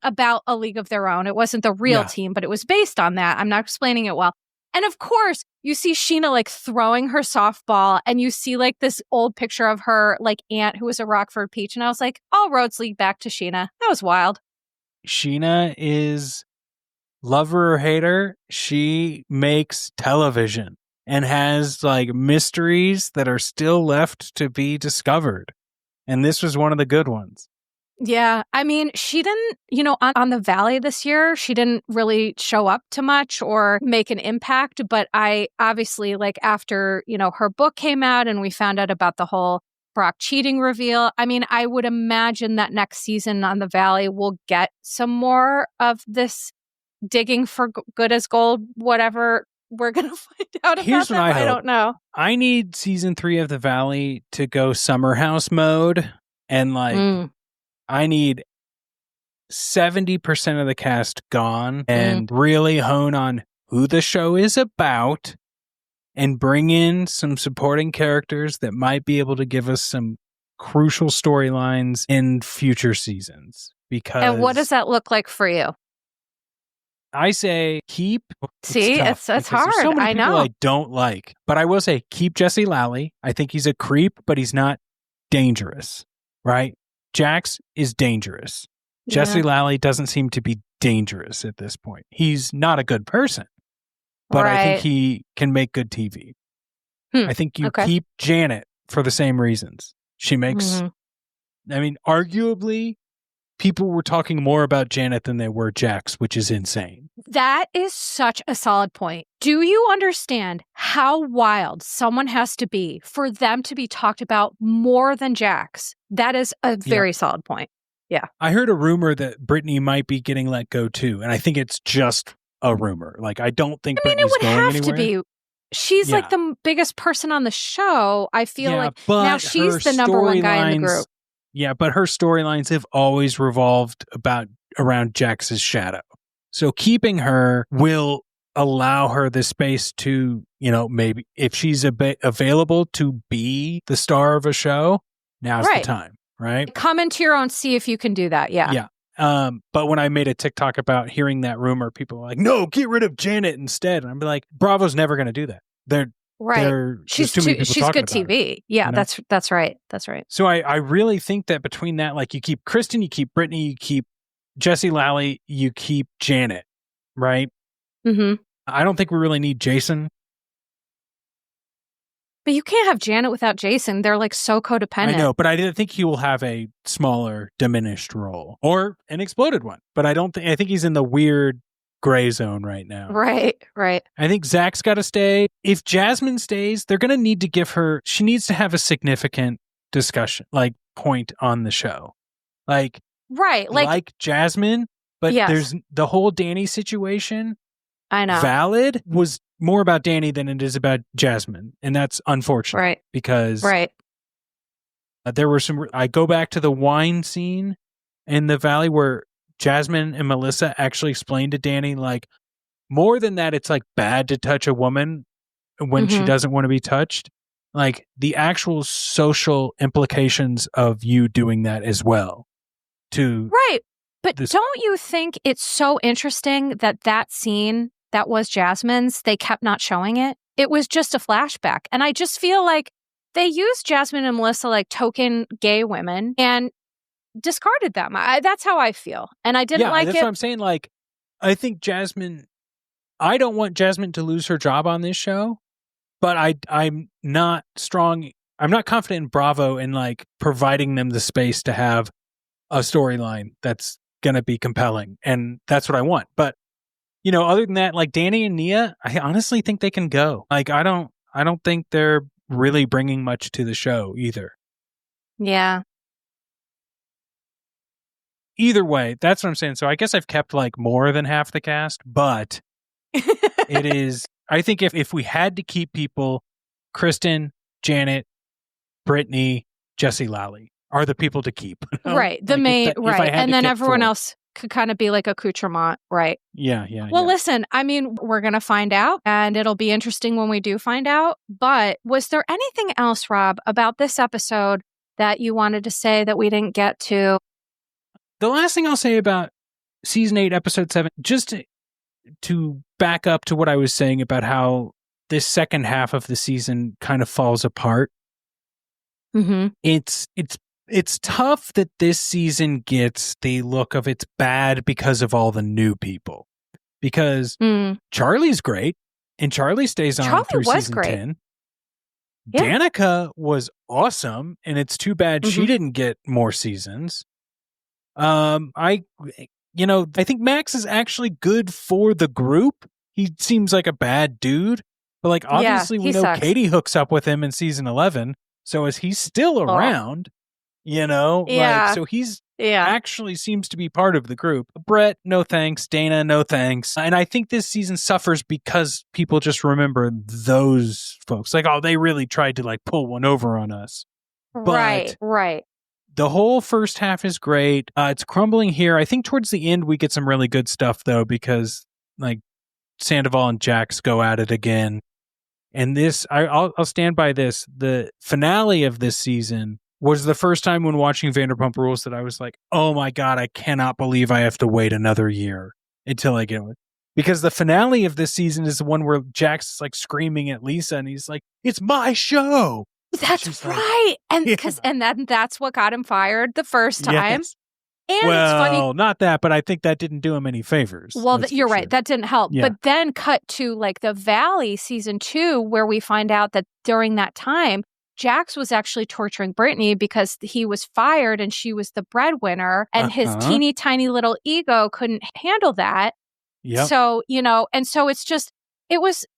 about a league of their own. It wasn't the real team, but it was based on that. I'm not explaining it well. And of course, you see Scheana like throwing her softball and you see like this old picture of her like aunt who was a Rockford Peach. And I was like, all roads lead back to Scheana. That was wild. Scheana is, lover or hater, she makes television. And has like mysteries that are still left to be discovered. And this was one of the good ones. Yeah. I mean, she didn't, on the Valley this year, she didn't really show up to much or make an impact. But I obviously, like after, her book came out and we found out about the whole Brock cheating reveal. I mean, I would imagine that next season on the Valley we'll get some more of this digging for good as gold, whatever we're going to find out Here's about that. I don't know. I need season 3 of The Valley to go summer house mode. And like, I need 70% of the cast gone and really hone on who the show is about and bring in some supporting characters that might be able to give us some crucial storylines in future seasons. And what does that look like for you? I say keep. See, it's hard. So many I people know. I don't like, but I will say keep Jesse Lally. I think he's a creep, but he's not dangerous, right? Jax is dangerous. Yeah. Jesse Lally doesn't seem to be dangerous at this point. He's not a good person, but I think he can make good TV. I think you keep Janet for the same reasons. She makes, I mean, arguably, people were talking more about Janet than they were Jax, which is insane. That is such a solid point. Do you understand how wild someone has to be for them to be talked about more than Jax? That is a very solid point. Yeah. I heard a rumor that Brittany might be getting let go too, and I think it's just a rumor. Like, I don't think Brittany's going anywhere. It would have to be. she's like the biggest person on the show. I feel like now she's the number one guy in the group. Yeah, but her storylines have always revolved around Jax's shadow. So keeping her will allow her the space to, maybe if she's available to be the star of a show, now's the time, right? Come into your own, see if you can do that. Yeah. Yeah. But when I made a TikTok about hearing that rumor, people were like, no, get rid of Janet instead. And I'm like, Bravo's never going to do that. She's good TV. Yeah, that's right. That's right. So I really think that between that, like you keep Kristen, you keep Brittany, you keep Jesse Lally, you keep Janet, right? Mm-hmm. I don't think we really need Jason. But you can't have Janet without Jason. They're like so codependent. I know, but I didn't think he will have a smaller, diminished role or an exploded one. But I think he's in the weird gray zone right now. Right. I think Zach's got to stay. If Jasmine stays, they're going to need to she needs to have a significant discussion, like point on the show. Like Jasmine, but there's the whole Danny situation. I know. Valid was more about Danny than it is about Jasmine. And that's unfortunate. Right. Because there were I go back to the wine scene in the Valley where Jasmine and Melissa actually explained to Danny, like, more than that, it's like bad to touch a woman when she doesn't want to be touched. Like the actual social implications of you doing that as well. Right. But don't you think it's so interesting that scene that was Jasmine's, they kept not showing it? It was just a flashback. And I just feel like they used Jasmine and Melissa like token gay women and discarded them. That's how I feel. And I didn't like it. That's what I'm saying. Like, I think I don't want Jasmine to lose her job on this show, but I'm not strong. I'm not confident in Bravo in like providing them the space to have a storyline that's going to be compelling. And that's what I want. But, other than that, like Danny and Nia, I honestly think they can go. Like, I don't think they're really bringing much to the show either. Yeah. Either way, that's what I'm saying. So I guess I've kept like more than half the cast, but it is, I think if we had to keep people, Kristen, Janet, Brittany, Jesse Lally are the people to keep. Right. The main, right. And then everyone else could kind of be like accoutrement, right? Yeah. Well, listen, I mean, we're going to find out and it'll be interesting when we do find out. But was there anything else, Rob, about this episode that you wanted to say that we didn't get to? The last thing I'll say about season 8, episode 7, just to back up to what I was saying about how this second half of the season kind of falls apart. Mm-hmm. It's tough that this season gets the look of it's bad because of all the new people. Because Charlie's great, and Charlie stays on through season 10. Yeah. Danica was awesome, and it's too bad she didn't get more seasons. I think Max is actually good for the group. He seems like a bad dude, but like obviously we know sucks. Katie hooks up with him in season 11. So is he still around? Like, so he's actually seems to be part of the group. Brett, no thanks. Dana, no thanks. And I think this season suffers because people just remember those folks. Like, oh, they really tried to like pull one over on us. But right. The whole first half is great. It's crumbling here. I think towards the end we get some really good stuff though, because like Sandoval and Jax go at it again. And this, I'll stand by this. The finale of this season was the first time when watching Vanderpump Rules that I was like, oh my God, I cannot believe I have to wait another year until I get it. Because the finale of this season is the one where Jax is like screaming at Lisa and he's like, it's my show. That's right. And that's what got him fired the first time. Yes. And it's funny. Not that, but I think that didn't do him any favors. Well, you're right. That didn't help. Yeah. But then cut to like the Valley season 2, where we find out that during that time, Jax was actually torturing Brittany because he was fired and she was the breadwinner and his teeny tiny little ego couldn't handle that. Yep. So, and so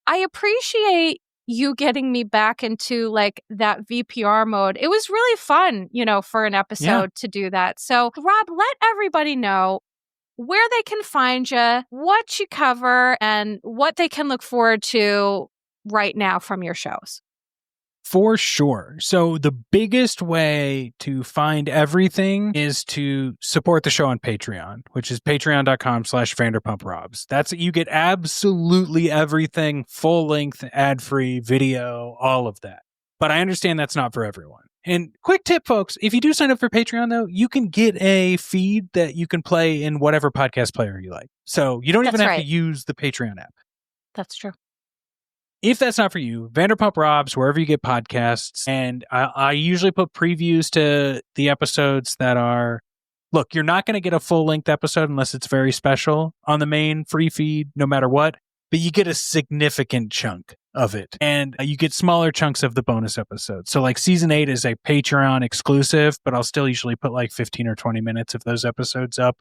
I appreciate you getting me back into like that VPR mode. It was really fun, for an episode to do that. So Rob, let everybody know where they can find you, what you cover, and what they can look forward to right now from your shows? For sure. So the biggest way to find everything is to support the show on Patreon, which is patreon.com/Vanderpump Robs. You get absolutely everything, full length, ad-free video, all of that. But I understand that's not for everyone. And quick tip, folks, if you do sign up for Patreon, though, you can get a feed that you can play in whatever podcast player you like. So you don't even have to use the Patreon app. That's true. If that's not for you, Vanderpump Robs, wherever you get podcasts, and I usually put previews to the episodes that are, look, you're not going to get a full-length episode unless it's very special on the main free feed, no matter what, but you get a significant chunk of it, and you get smaller chunks of the bonus episodes. So like season 8 is a Patreon exclusive, but I'll still usually put like 15 or 20 minutes of those episodes up.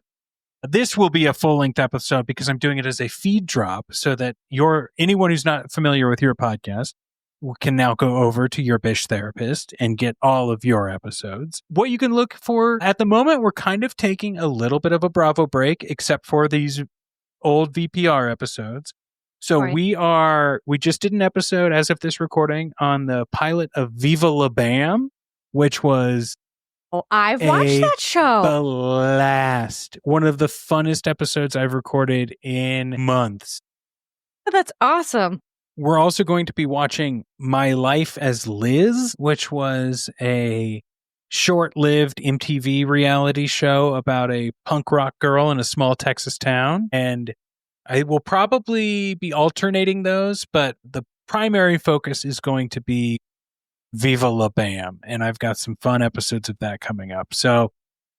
This will be a full-length episode because I'm doing it as a feed drop so that anyone who's not familiar with your podcast can now go over to Your Bish Therapist and get all of your episodes. What you can look for at the moment, we're kind of taking a little bit of a Bravo break, except for these old VPR episodes. So we just did an episode as of this recording on the pilot of Viva La Bam, which was I've watched that show. Blast. One of the funnest episodes I've recorded in months. That's awesome. We're also going to be watching My Life as Liz, which was a short-lived MTV reality show about a punk rock girl in a small Texas town. And I will probably be alternating those, but the primary focus is going to be Viva La Bam, and I've got some fun episodes of that coming up. So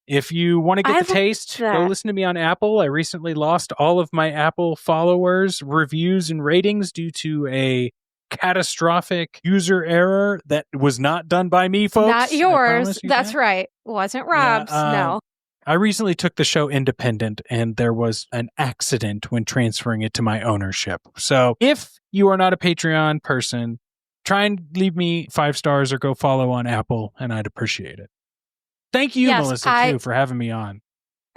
if you want to get the taste, go listen to me on Apple. I recently lost all of my Apple followers, reviews, and ratings due to a catastrophic user error that was not done by me, folks. Not yours. That's right. Wasn't Rob's. No. I recently took the show independent, and there was an accident when transferring it to my ownership. So if you are not a Patreon person, try and leave me 5 stars or go follow on Apple, and I'd appreciate it. Thank you, Melissa, too, for having me on.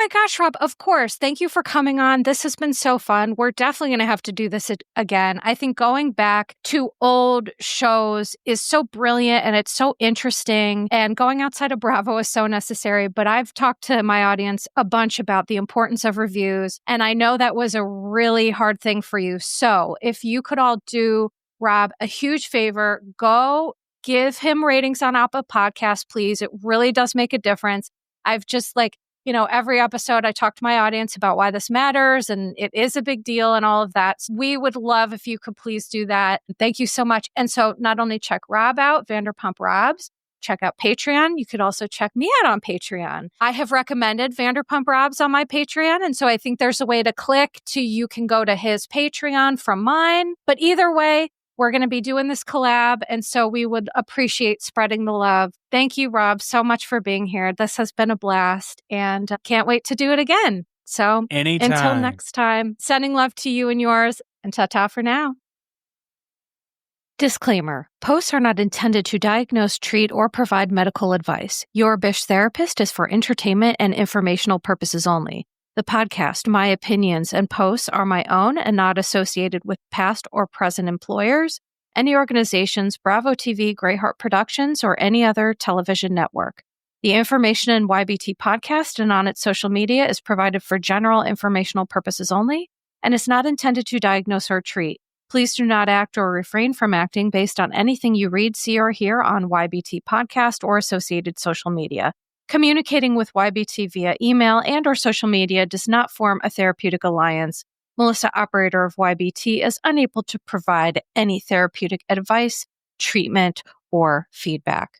Oh my gosh, Rob, of course. Thank you for coming on. This has been so fun. We're definitely going to have to do this again. I think going back to old shows is so brilliant and it's so interesting, and going outside of Bravo is so necessary. But I've talked to my audience a bunch about the importance of reviews, and I know that was a really hard thing for you. So if you could all do Rob a huge favor, go give him ratings on Apple Podcasts, please. It really does make a difference. I've just every episode I talk to my audience about why this matters, and it is a big deal and all of that. So we would love if you could please do that. Thank you so much. And so not only check Rob out, Vanderpump Robs, check out Patreon. You could also check me out on Patreon. I have recommended Vanderpump Robs on my Patreon, and so I think there's a way to click you can go to his Patreon from mine. But either way, we're going to be doing this collab, and so we would appreciate spreading the love. Thank you, Rob, so much for being here. This has been a blast, and can't wait to do it again. So anytime. Until next time, sending love to you and yours, and ta-ta for now. Disclaimer. Posts are not intended to diagnose, treat, or provide medical advice. Your Bish Therapist is for entertainment and informational purposes only. The podcast, my opinions, and posts are my own and not associated with past or present employers, any organizations, Bravo TV, Greyheart Productions, or any other television network. The information in YBT Podcast and on its social media is provided for general informational purposes only and is not intended to diagnose or treat. Please do not act or refrain from acting based on anything you read, see, or hear on YBT Podcast or associated social media. Communicating with YBT via email and or social media does not form a therapeutic alliance. Melissa, operator of YBT, is unable to provide any therapeutic advice, treatment, or feedback.